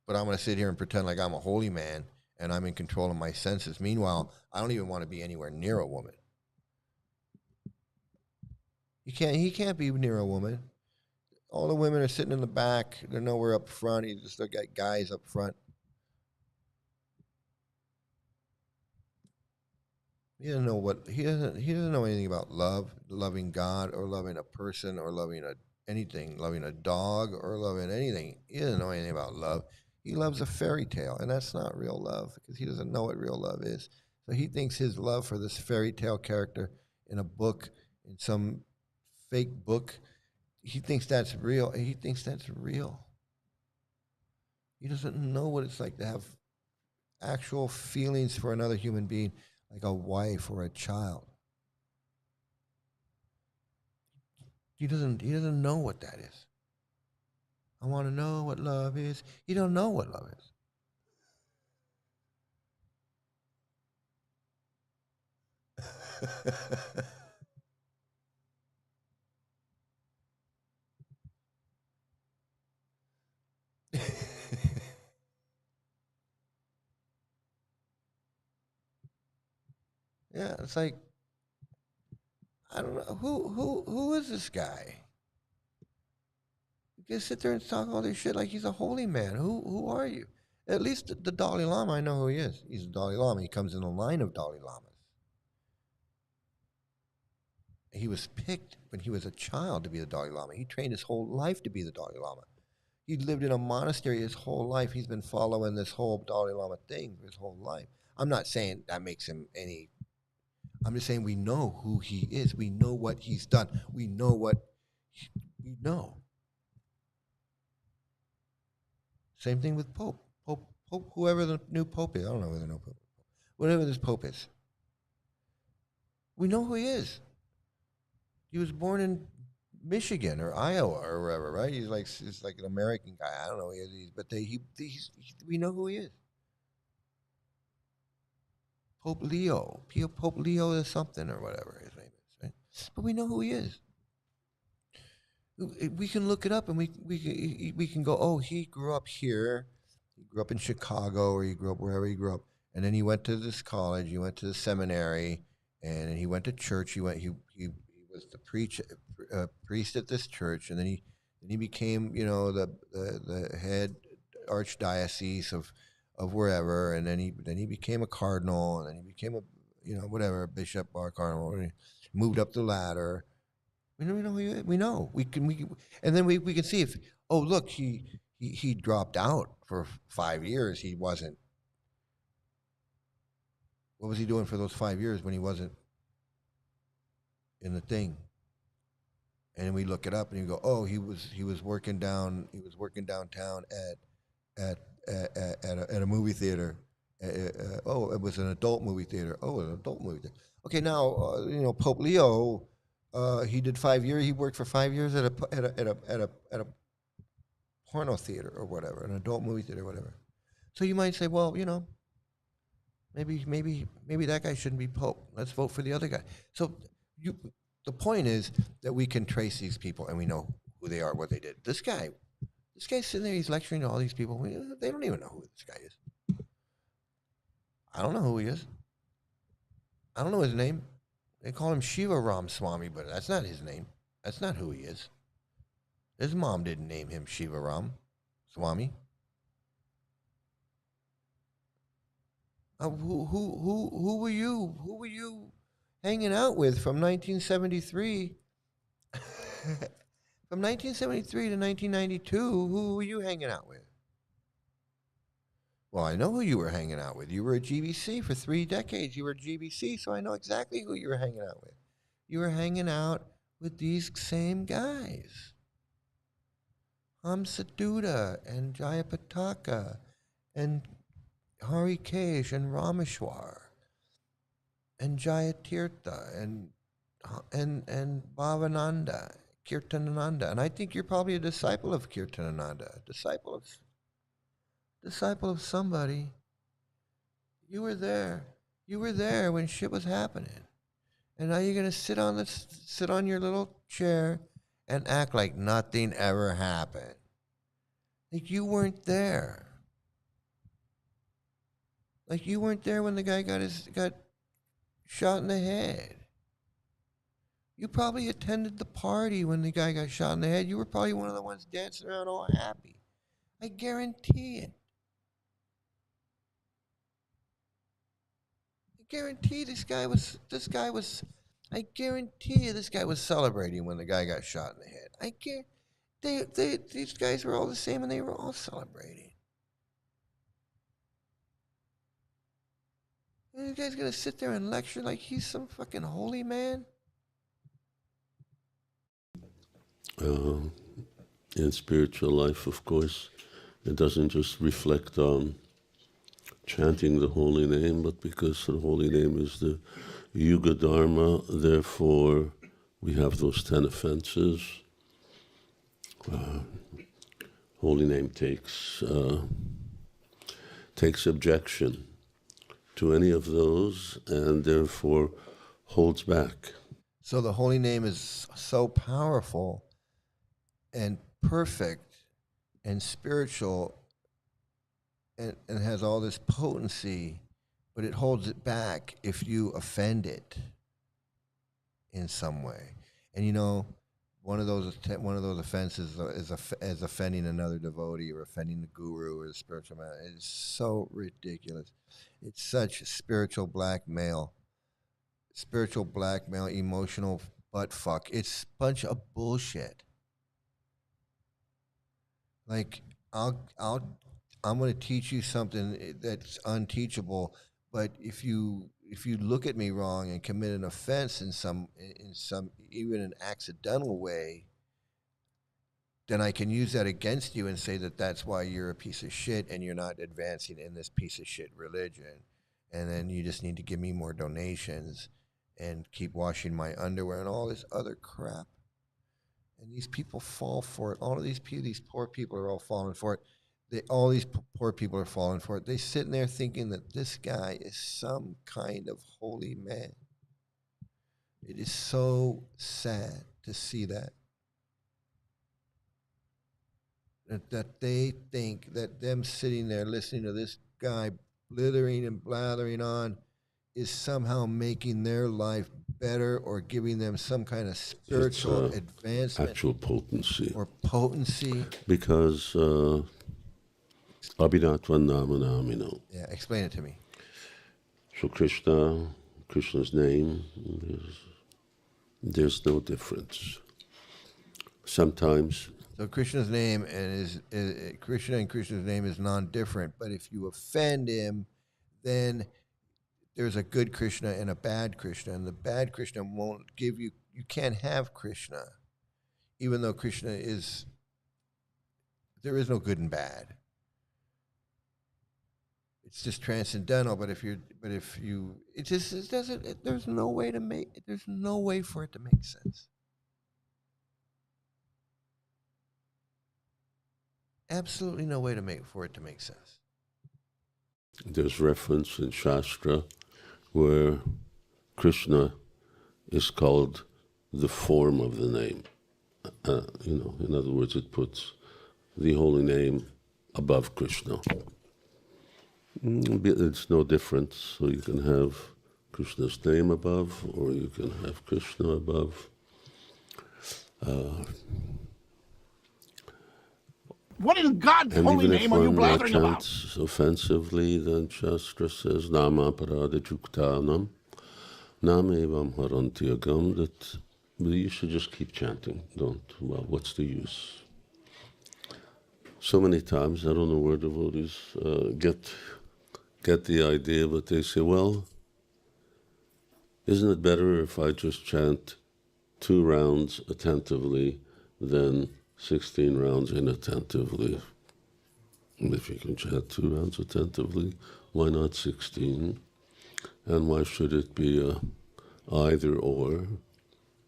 I'm going to sit here and pretend like I'm a holy man and I'm in control of my senses. Meanwhile, I don't even want to be anywhere near a woman. He can't be near a woman. All the women are sitting in the back. They're nowhere up front. He just got guys up front. He doesn't know anything about love, loving God, or loving a person, or loving anything, loving a dog, or loving anything. He doesn't know anything about love. He loves a fairy tale, and that's not real love, because he doesn't know what real love is. So he thinks his love for this fairy tale character in a book, in some fake book, he thinks that's real. He thinks that's real. He doesn't know what it's like to have actual feelings for another human being, like a wife or a child. He doesn't know what that is. I want to know what love is. You don't know what love is. Yeah, it's like, I don't know who is this guy? You just sit there and talk all this shit like he's a holy man. Who are you? At least the Dalai Lama, I know who he is. He's a Dalai Lama. He comes in the line of Dalai Lamas. He was picked when he was a child to be the Dalai Lama. He trained his whole life to be the Dalai Lama. He lived in a monastery his whole life. He's been following this whole Dalai Lama thing his whole life. I'm not saying that makes him any. I'm just saying we know who he is. We know what he's done. We know we know. Same thing with Pope. Pope, whoever the new Pope is. I don't know who the new Pope is. Whatever this Pope is. We know who he is. He was born in Michigan or Iowa or wherever, right? He's like an American guy. I don't know who he is, but we know who he is. Pope Leo. Pope Leo is something or whatever his name is, right? But we know who he is. We can look it up and we can go, oh, he grew up here. He grew up in Chicago, or he grew up wherever he grew up. And then he went to this college, he went to the seminary, and he went to church. He was the priest at this church, and then he became, the head archdiocese of wherever, and then he became a cardinal, and then he became a whatever bishop or cardinal, and he moved up the ladder. We know who he is. We know and then we can see if look he dropped out for 5 years. He wasn't. What was he doing for those 5 years when he wasn't in the thing? And we look it up, and you go, oh, he was working downtown at a movie theater. Oh, it was an adult movie theater. Oh, an adult movie theater. Okay, now Pope Leo, he did 5 years. He worked for 5 years at a porno theater or whatever, an adult movie theater or whatever. So you might say, well, maybe that guy shouldn't be Pope. Let's vote for the other guy. So the point is that we can trace these people, and we know who they are, what they did. This guy's sitting there, he's lecturing to all these people. They don't even know who this guy is. I don't know who he is. I don't know his name. They call him Shiva Ram Swami, but that's not his name. That's not who he is. His mom didn't name him Shiva Ram Swami. Who were you? Who were you hanging out with from 1973? From 1973 to 1992, who were you hanging out with? Well, I know who you were hanging out with. You were a GBC for 3 decades. You were a GBC, so I know exactly who you were hanging out with. You were hanging out with these same guys. Hamsaduta and Jayapataka and Harikesh and Rameshwar and Jayatirtha and Bhavananda, Kirtanananda. And I think you're probably a disciple of Kirtanananda, disciple of somebody. You were there. You were there when shit was happening. And now you're gonna sit on your little chair and act like nothing ever happened. Like you weren't there. Like you weren't there when the guy got shot in the head. You probably attended the party when the guy got shot in the head. You were probably one of the ones dancing around all happy. I guarantee it. I guarantee this guy was I guarantee you this guy was celebrating when the guy got shot in the head. I guarantee these guys were all the same, and they were all celebrating. And this guy's gonna sit there and lecture like he's some fucking holy man? In spiritual life, of course, it doesn't just reflect on chanting the holy name, but because the holy name is the Yuga Dharma, therefore we have those 10 offenses. Holy name takes objection to any of those, and therefore holds back. So the holy name is so powerful and perfect and spiritual and has all this potency, but it holds it back if you offend it in some way. And one of those offenses is offending another devotee or offending the guru or the spiritual man. It's so ridiculous. It's such spiritual blackmail, emotional butt fuck. It's a bunch of bullshit. Like I'm going to teach you something that's unteachable, but if you look at me wrong and commit an offense in some even an accidental way, then I can use that against you and say that that's why you're a piece of shit and you're not advancing in this piece of shit religion. And then you just need to give me more donations and keep washing my underwear and all this other crap. And these people fall for it. All of these poor people are all falling for it. All these poor people are falling for it. They're sitting there thinking that this guy is some kind of holy man. It is so sad to see that. That they think that them sitting there listening to this guy blithering and blathering on is somehow making their life better or giving them some kind of spiritual advancement. Actual potency. Or potency. Because Abhinatva Namanamino. Yeah, explain it to me. So Krishna's name, there's no difference. Sometimes. So Krishna's name and Krishna and Krishna's name is non-different. But if you offend him, then there's a good Krishna and a bad Krishna, and the bad Krishna won't give you. You can't have Krishna, even though Krishna is. There is no good and bad. It's just transcendental. But if you, it doesn't. There's no way to make. There's no way for it to make sense. Absolutely no way for it to make sense. There's reference in Shastra where Krishna is called the form of the name. In other words, it puts the holy name above Krishna. It's no difference. So you can have Krishna's name above, or you can have Krishna above. What in God's holy name are you blathering about? And even if one chants offensively, then Shastra says, Nama parada juktanam, Nam evam harantyagam, that you should just keep chanting. What's the use? So many times, I don't know where devotees get the idea, but they say, well, isn't it better if I just chant 2 rounds attentively than 16 rounds inattentively? And if you can chant 2 rounds attentively, why not 16? And why should it be either or?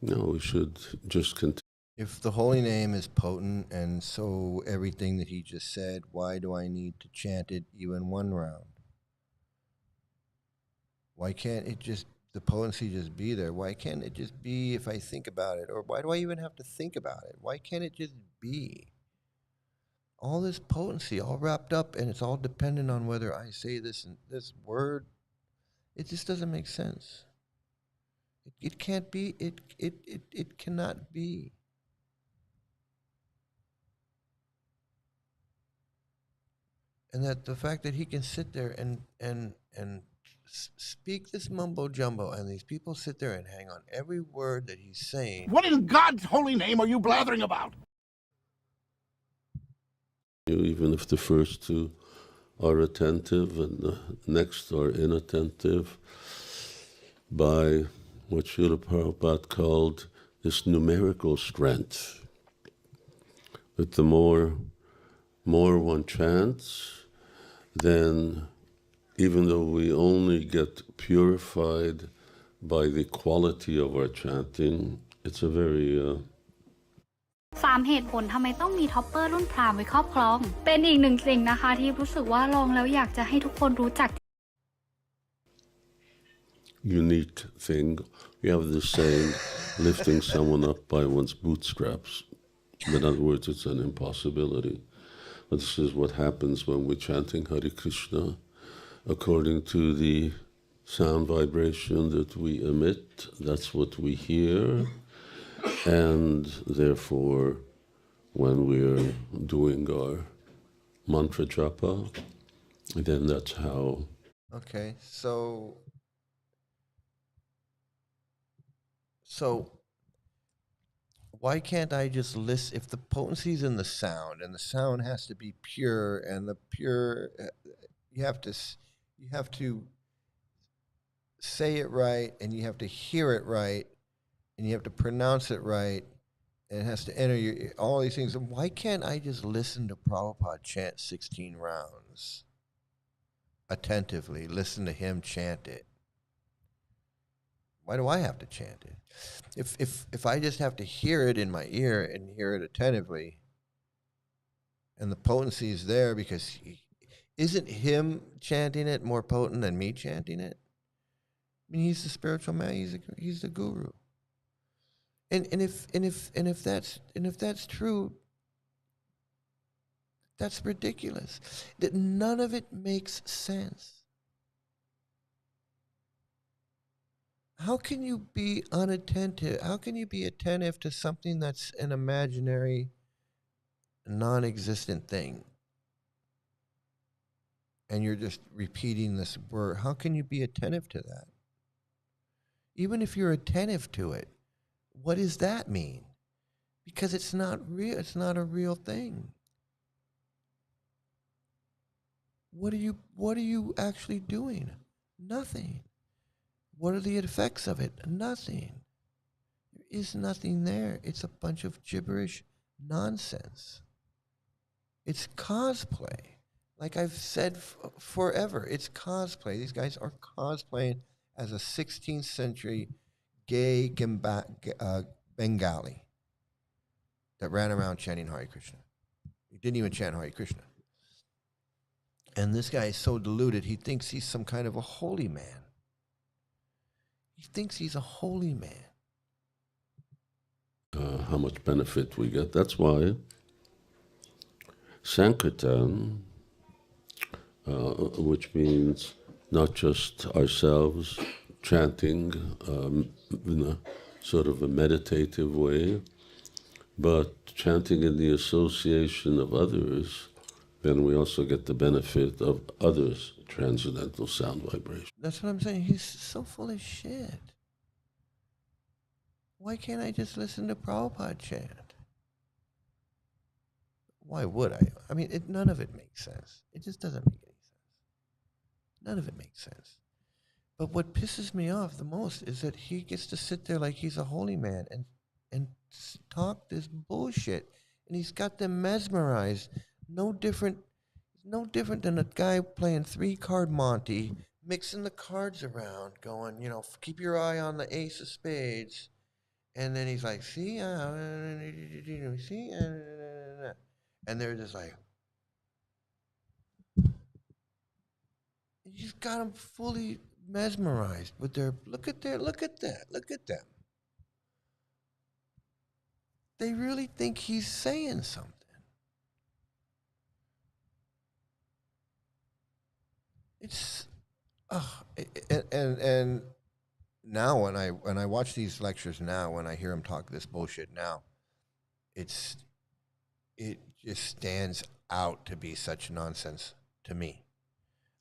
No, we should just continue. If the holy name is potent and so everything that he just said, why do I need to chant it even 1 round? Why can't it just, the potency just be there? Why can't it just be if I think about it? Or why do I even have to think about it? Why can't it just be? All this potency, all wrapped up, and it's all dependent on whether I say this word. It just doesn't make sense. It can't be. It cannot be. And that the fact that he can sit there and speak this mumbo jumbo, and these people sit there and hang on every word that he's saying. What in God's holy name are you blathering about? Even if the first 2 are attentive and the next are inattentive, by what Srila Prabhupada called this numerical strength, that the more one chants, then even though we only get purified by the quality of our chanting, it's a very 3 เหตุผลทำไมต้องมีท็อปเปอร์รุ่นพราหมณ์ไว้ครอบครองเป็นอีกหนึ่งสิ่งนะคะที่รู้สึกว่าลองแล้วอยากจะให้ทุกคนรู้จัก unique thing. We have this saying, lifting someone up by one's bootstraps. In other words, it's an impossibility. But this is what happens when we're chanting Hare Krishna. According to the sound vibration that we emit, that's what we hear. And therefore, when we're doing our mantra japa, then that's how. Okay, so why can't I just listen? If the potency's in the sound, and the sound has to be pure, and the pure, you have to say it right, and you have to hear it right, and you have to pronounce it right, and it has to enter all these things. Why can't I just listen to Prabhupada chant 16 rounds attentively? Listen to him chant it. Why do I have to chant it? If I just have to hear it in my ear and hear it attentively, and the potency is there, because isn't him chanting it more potent than me chanting it? I mean, he's the spiritual man. He's the guru. And if that's true, that's ridiculous. That none of it makes sense. How can you be unattentive? How can you be attentive to something that's an imaginary, non-existent thing? and you're just repeating this word, how can you be attentive to that? Even if you're attentive to it, what does that mean? Because it's not real. It's not a real thing. What are you actually doing? Nothing. What are the effects of it? Nothing. There is nothing there. It's a bunch of gibberish nonsense. It's cosplay. Like I've said forever, it's cosplay. These guys are cosplaying as a 16th century gay Bengali that ran around chanting Hare Krishna. He didn't even chant Hare Krishna. And this guy is so deluded, he thinks he's some kind of a holy man. He thinks he's a holy man. How much benefit we get. That's why Sankirtan, which means not just ourselves chanting in a sort of a meditative way, but chanting in the association of others, then we also get the benefit of others' transcendental sound vibration. That's what I'm saying. He's so full of shit. Why can't I just listen to Prabhupada chant? Why would I? I mean, none of it makes sense. It just doesn't make any sense. None of it makes sense. But what pisses me off the most is that he gets to sit there like he's a holy man and talk this bullshit. And he's got them mesmerized. No different than a guy playing 3-card Monte, mixing the cards around, going, keep your eye on the ace of spades. And then he's like, see? See? And they're just like, he's got them fully mesmerized with their, look at that, look at them. They really think he's saying something. It's, and now when I watch these lectures now, when I hear him talk this bullshit now, it just stands out to be such nonsense to me.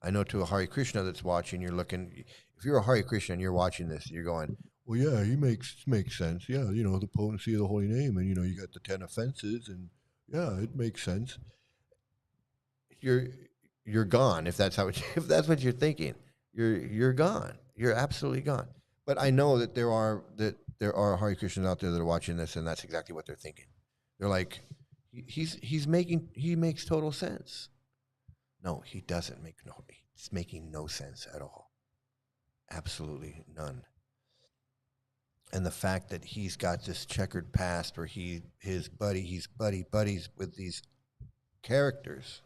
I know to a Hare Krishna that's watching, you're looking, if you're a Hare Krishna and you're watching this, you're going, well, yeah, he makes sense. Yeah, the potency of the holy name, and you got the 10 offenses, and yeah, it makes sense. You're gone if that's what you're thinking. You're gone. You're absolutely gone. But I know that there are Hare Krishnas out there that are watching this, and that's exactly what they're thinking. They're like, he makes total sense. No, he doesn't it's making no sense at all. Absolutely none. And the fact that he's got this checkered past where he's buddies with these characters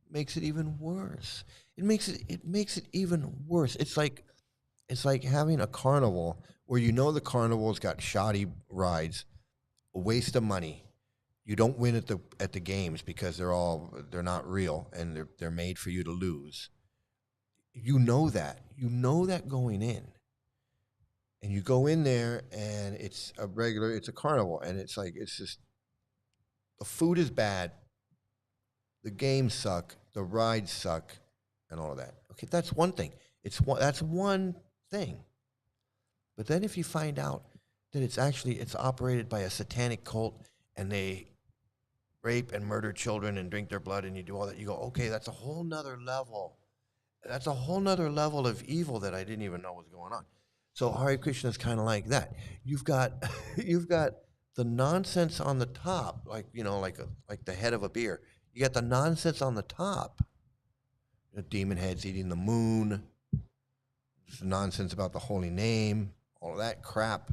makes it even worse. It makes it even worse. It's like having a carnival where the carnival's got shoddy rides, a waste of money. You don't win at the games because they're not real and they're made for you to lose. You know that going in. And you go in there and it's a carnival, and it's just, the food is bad, the games suck, the rides suck, and all of that. Okay, that's one thing. That's one thing. But then if you find out that it's operated by a satanic cult and they rape and murder children and drink their blood and you do all that, you go, okay, that's a whole nother level. That's a whole nother level of evil that I didn't even know was going on. So Hare Krishna is kind of like that. You've got the nonsense on the top, like the head of a beer. You got the nonsense on the top. Demon heads eating the moon. There's nonsense about the holy name. All that crap.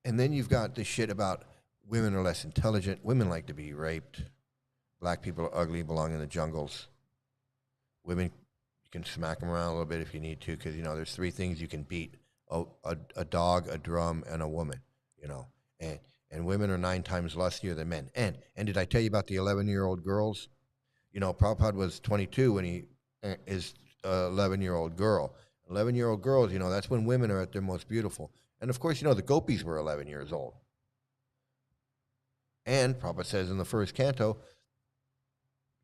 And then you've got this shit about women are less intelligent. Women like to be raped. Black people are ugly, belong in the jungles. Women, you can smack them around a little bit if you need to, because there's 3 things you can beat: a dog, a drum, and a woman. And women are 9 times lustier than men. And did I tell you about the 11-year-old girls? Prabhupada was 22 when he is an 11-year-old girl. 11-year-old girls, that's when women are at their most beautiful. And of course, the gopis were 11 years old. And Prabhupada says in the first canto,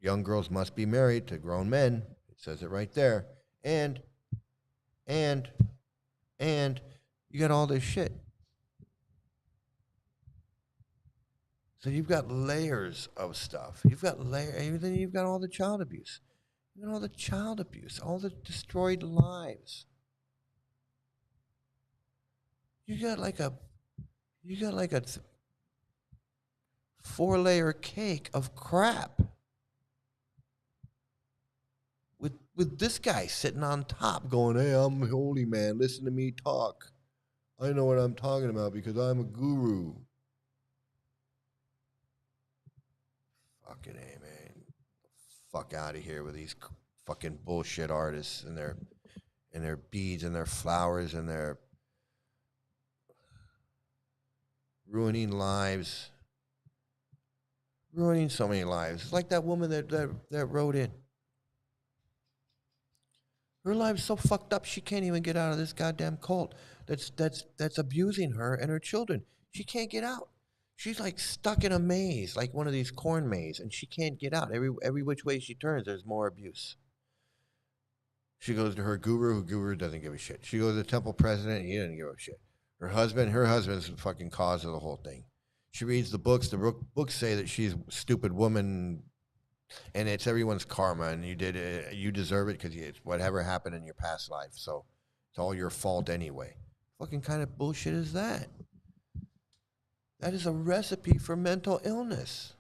young girls must be married to grown men. It says it right there. And you got all this shit. So you've got layers of stuff. You've got then you've got all the child abuse. You got all the child abuse, all the destroyed lives. You got like a 4-layer cake of crap. With this guy sitting on top going, hey, I'm a holy man, listen to me talk. I know what I'm talking about because I'm a guru. Fucking A, man. Fuck out of here with these fucking bullshit artists and their beads and their flowers and their ruining lives. Ruining so many lives. It's like that woman that wrote in. Her life's so fucked up she can't even get out of this goddamn cult that's abusing her and her children. She can't get out. She's like stuck in a maze, like one of these corn maze, and she can't get out. Every which way she turns, there's more abuse. She goes to her guru doesn't give a shit. She goes to the temple president, he doesn't give a shit. Her husband's the fucking cause of the whole thing. She reads the books say that she's a stupid woman, and it's everyone's karma, and you deserve it because it's whatever happened in your past life. So it's all your fault anyway. Fucking kind of bullshit is that? That is a recipe for mental illness.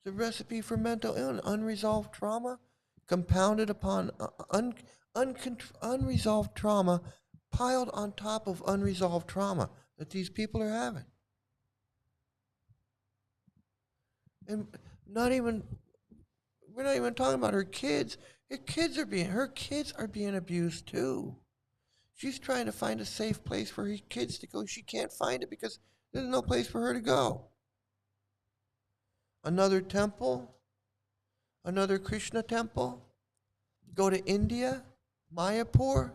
It's a recipe for mental illness, unresolved trauma, compounded upon unresolved trauma, piled on top of unresolved trauma that these people are having. And we're not even talking about her kids. Her kids are being abused too. She's trying to find a safe place for her kids to go. She can't find it because there's no place for her to go. Another temple, another Krishna temple, go to India, Mayapur.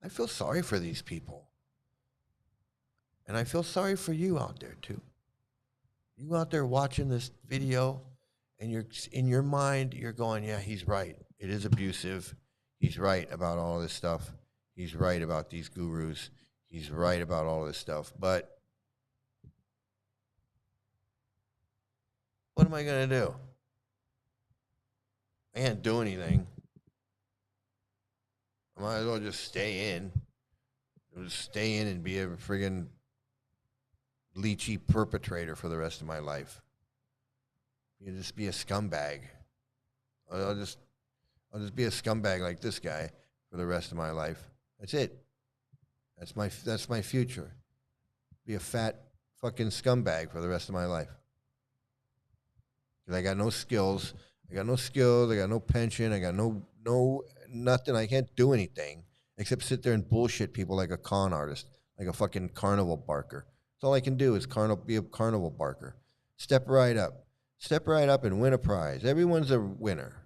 I feel sorry for these people. And I feel sorry for you out there too. You out there watching this video and you're in your mind, you're going, yeah, he's right. It is abusive. He's right about all this stuff. He's right about these gurus. He's right about all this stuff. But what am I going to do? I can't do anything. I might as well just stay in. Just stay in and be a friggin' leechy perpetrator for the rest of my life. You just be a scumbag. I'll just be a scumbag like this guy for the rest of my life. That's it. That's my future. Be a fat fucking scumbag for the rest of my life. 'Cause I got no skills. I got no pension. I got no nothing. I can't do anything except sit there and bullshit people like a con artist, like a fucking carnival barker. That's all I can do is be a carnival barker. Step right up and win a prize. Everyone's a winner.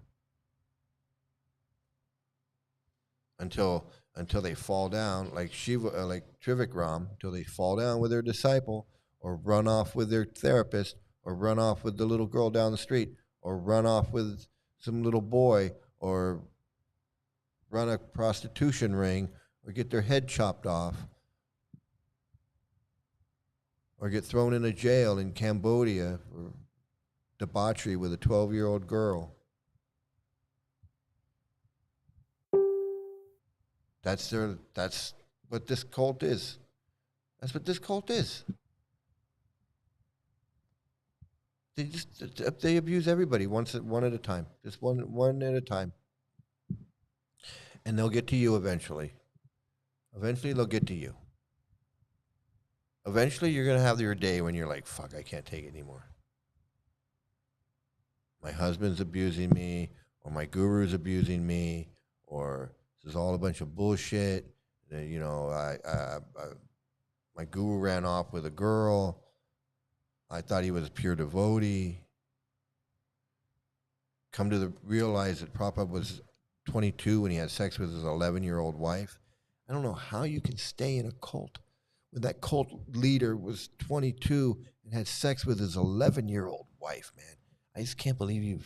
Until they fall down, like Shiva, like Trivikram, until they fall down with their disciple, or run off with their therapist, or run off with the little girl down the street, or run off with some little boy, or run a prostitution ring, or get their head chopped off, or get thrown in a jail in Cambodia for debauchery with a 12-year-old girl. That's what this cult is. That's what this cult is. They abuse everybody one at a time. Just one at a time. And they'll get to you eventually. Eventually they'll get to you. Eventually you're gonna have your day when you're like, fuck, I can't take it anymore. My husband's abusing me, or my guru's abusing me, or this is all a bunch of bullshit. You know, my guru ran off with a girl. I thought he was a pure devotee. Come to realize that Prabhupada was 22 when he had sex with his 11-year-old wife. I don't know how you can stay in a cult when that cult leader was 22 and had sex with his 11-year-old wife, man. I just can't believe you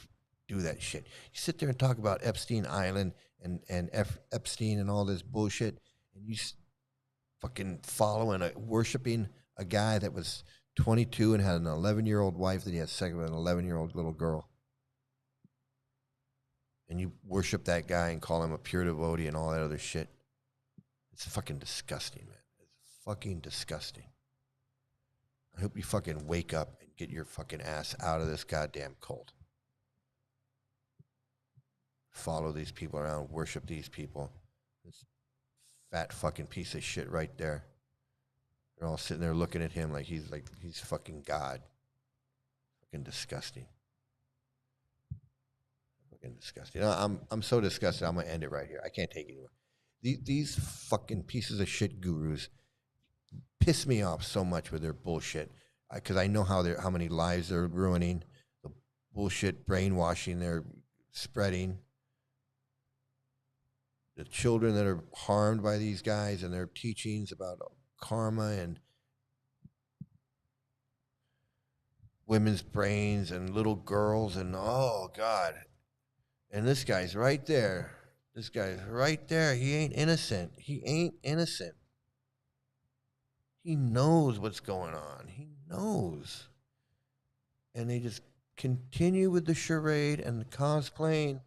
do that shit. You sit there and talk about Epstein Island and Epstein and all this bullshit, and you fucking following, worshiping a guy that was 22 and had an 11-year-old wife that he had sex with an 11-year-old little girl. And you worship that guy and call him a pure devotee and all that other shit. It's fucking disgusting, man. It's fucking disgusting. I hope you fucking wake up and get your fucking ass out of this goddamn cult. Follow these people around, worship these people. This fat fucking piece of shit right there. They're all sitting there looking at him like he's fucking God. Fucking disgusting. Fucking disgusting. I'm so disgusted. I'm gonna end it right here. I can't take it anymore. These fucking pieces of shit gurus piss me off so much with their bullshit, because I know how many lives they're ruining, the bullshit brainwashing they're spreading, the children that are harmed by these guys and their teachings about karma and women's brains and little girls, and oh God. And this guy's right there. This guy's right there. He ain't innocent. He ain't innocent. He knows what's going on. He knows. And they just continue with the charade and the cosplaying,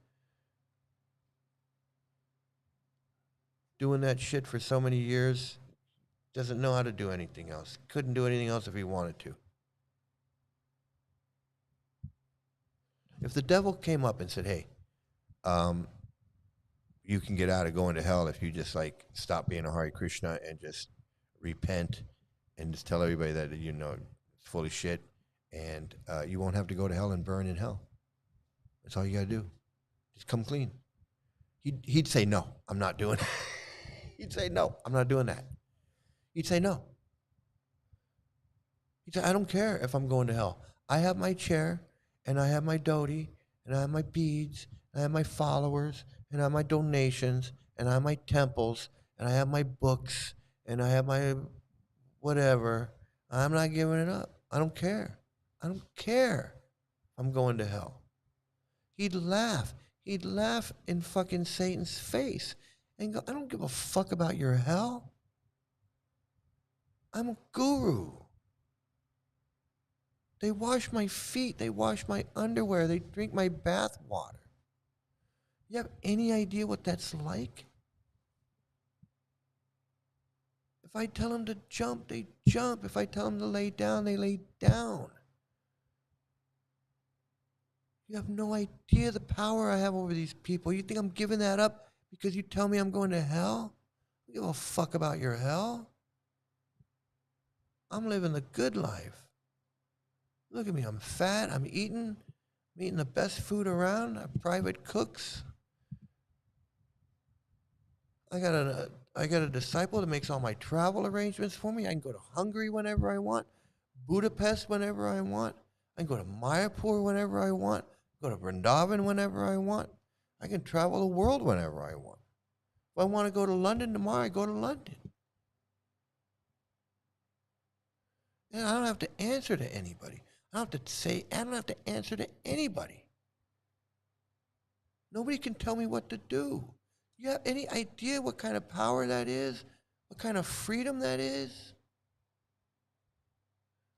doing that shit for so many years. Doesn't know how to do anything else. Couldn't do anything else if he wanted to. If the devil came up and said, hey, you can get out of going to hell if you just like stop being a Hare Krishna and just repent and just tell everybody that, you know, it's full of shit, and you won't have to go to hell and burn in hell. That's all you gotta do. Just come clean. He'd say, no, I'm not doing it. He'd say, no, I'm not doing that. He'd say, no. He'd say, I don't care if I'm going to hell. I have my chair, and I have my dhoti, and I have my beads, and I have my followers, and I have my donations, and I have my temples, and I have my books, and I have my whatever. I'm not giving it up. I don't care. I don't care. I'm going to hell. He'd laugh. He'd laugh in fucking Satan's face and go, I don't give a fuck about your hell. I'm a guru. They wash my feet. They wash my underwear. They drink my bath water. You have any idea what that's like? If I tell them to jump, they jump. If I tell them to lay down, they lay down. You have no idea the power I have over these people. You think I'm giving that up because you tell me I'm going to hell? I don't give a fuck about your hell. I'm living the good life. Look at me, I'm fat, I'm eating the best food around. I have private cooks. I got a disciple that makes all my travel arrangements for me. I can go to Hungary whenever I want, Budapest whenever I want. I can go to Mayapur whenever I want, go to Vrindavan whenever I want. I can travel the world whenever I want. If I want to go to London tomorrow, I go to London. And I don't have to answer to anybody. I don't have to answer to anybody. Nobody can tell me what to do. You have any idea what kind of power that is? What kind of freedom that is?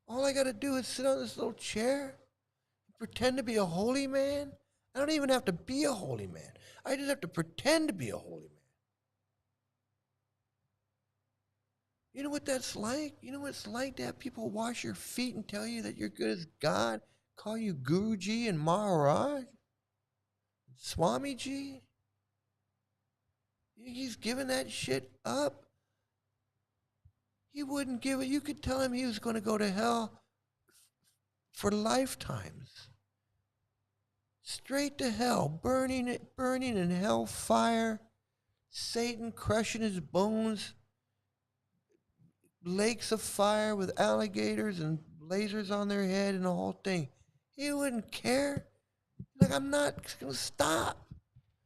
All I got to do is sit on this little chair and pretend to be a holy man. I don't even have to be a holy man. I just have to pretend to be a holy man. You know what that's like? You know what it's like to have people wash your feet and tell you that you're good as God, call you Guruji and Maharaj, Swamiji? He's giving that shit up. He wouldn't give it. You could tell him he was going to go to hell for lifetimes. Straight to hell, burning in hell fire, Satan crushing his bones, lakes of fire with alligators and lasers on their head and the whole thing. He wouldn't care. Like, I'm not going to stop.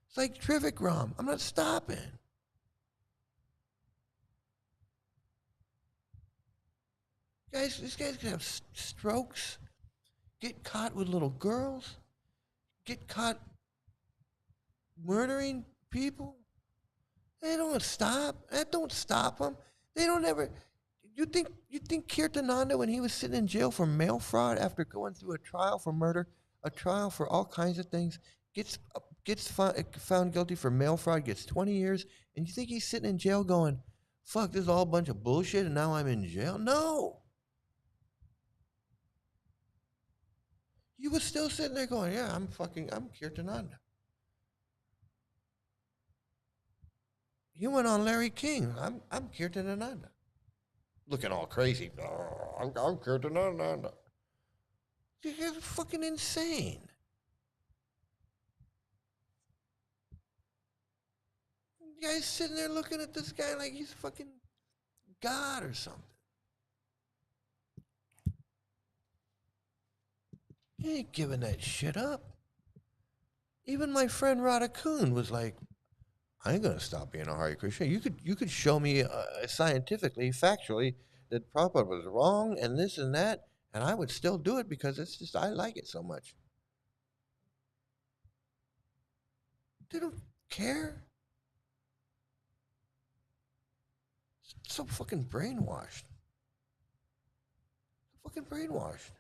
It's like Trivikram. I'm not stopping. These guys could have strokes, get caught with little girls, get caught murdering people. They don't stop. That don't stop them. They don't ever. You think Kirtananda, when he was sitting in jail for mail fraud after going through a trial for murder, a trial for all kinds of things, gets found guilty for mail fraud, gets 20 years, and you think he's sitting in jail going, "Fuck, this is all a bunch of bullshit, and now I'm in jail"? No. You was still sitting there going, "Yeah, I'm Kirtananda." You went on Larry King. I'm Kirtananda. Looking all crazy. Oh, I'm Kirtananda. You guys are fucking insane. You guys sitting there looking at this guy like he's fucking God or something. He ain't giving that shit up. Even my friend Radhakun was like, I ain't gonna stop being a Hare Krishna. You could show me scientifically, factually, that Prabhupada was wrong and this and that, and I would still do it because it's just I like it so much. They don't care. So fucking brainwashed. Fucking brainwashed.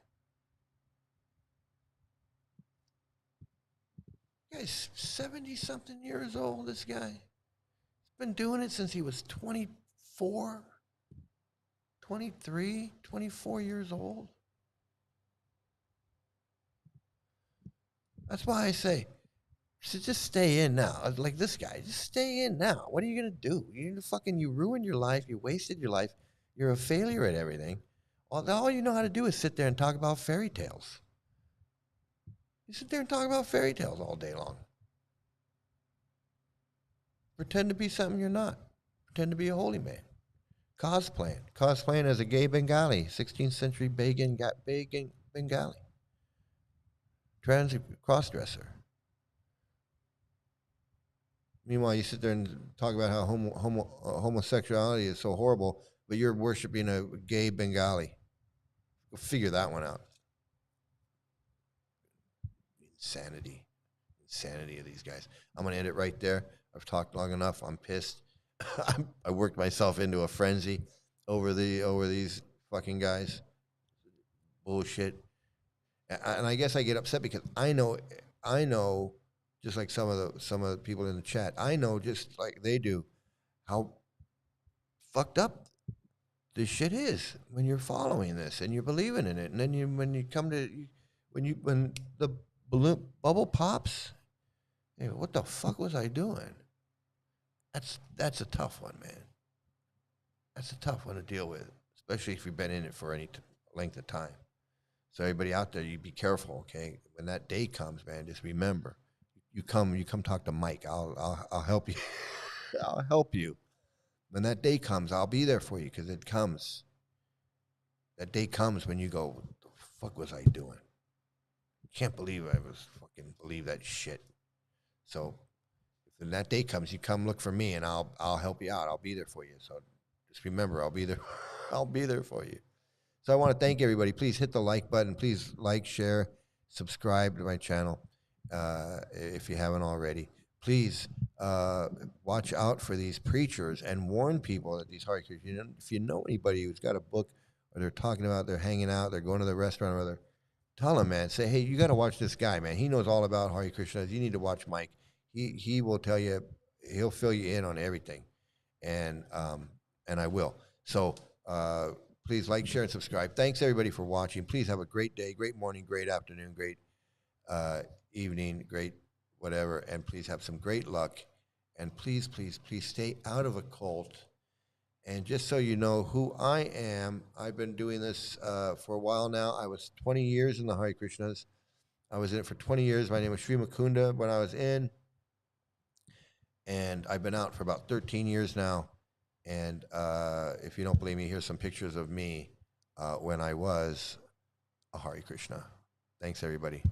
Guy's 70 something years old, this guy. He's been doing it since he was 24, 23, 24 years old. That's why I say, just stay in now. Like this guy, just stay in now. What are you gonna do? You ruined your life. You wasted your life. You're a failure at everything. All you know how to do is sit there and talk about fairy tales. You sit there and talk about fairy tales all day long. Pretend to be something you're not. Pretend to be a holy man. Cosplaying as a gay Bengali, 16th century Bengali. Cross-dresser. Meanwhile, you sit there and talk about how homosexuality is so horrible, but you're worshiping a gay Bengali. Go figure that one out. Insanity of these guys. I'm going to end it right there. I've talked long enough. I'm pissed. I worked myself into a frenzy over these fucking guys. Bullshit. And I guess I get upset because I know, just like some of the people in the chat, I know just like they do how fucked up this shit is when you're following this and you're believing in it, and then when the bubble pops, hey, what the fuck was I doing? That's a tough one, man. That's a tough one to deal with, especially if you've been in it for any length of time. So everybody out there, you be careful, okay? When that day comes, man, just remember, you come talk to Mike. I'll help you. I'll help you. When that day comes, I'll be there for you because it comes. That day comes when you go, what the fuck was I doing? Can't believe I was fucking believe that shit. So when that day comes, you come look for me and I'll help you out. I'll be there for you. So just remember, I'll be there. I'll be there for you. So I want to thank everybody. Please hit the like button. Please like, share, subscribe to my channel if you haven't already. Please watch out for these preachers and warn people that these Hare Krishna. If you know anybody who's got a book or they're talking about, they're hanging out, they're going to the restaurant, or tell them, man. Say, hey, you got to watch this guy, man. He knows all about Hare Krishna. You need to watch Mike. He will tell you. He'll fill you in on everything, and I will. So. Please like, share, and subscribe. Thanks, everybody, for watching. Please have a great day, great morning, great afternoon, great evening, great whatever. And please have some great luck. And please, please, please stay out of a cult. And just so you know who I am, I've been doing this for a while now. I was 20 years in the Hare Krishnas. I was in it for 20 years. My name was Sri Mukunda when I was in. And I've been out for about 13 years now. And if you don't believe me, here's some pictures of me when I was a Hare Krishna. Thanks, everybody.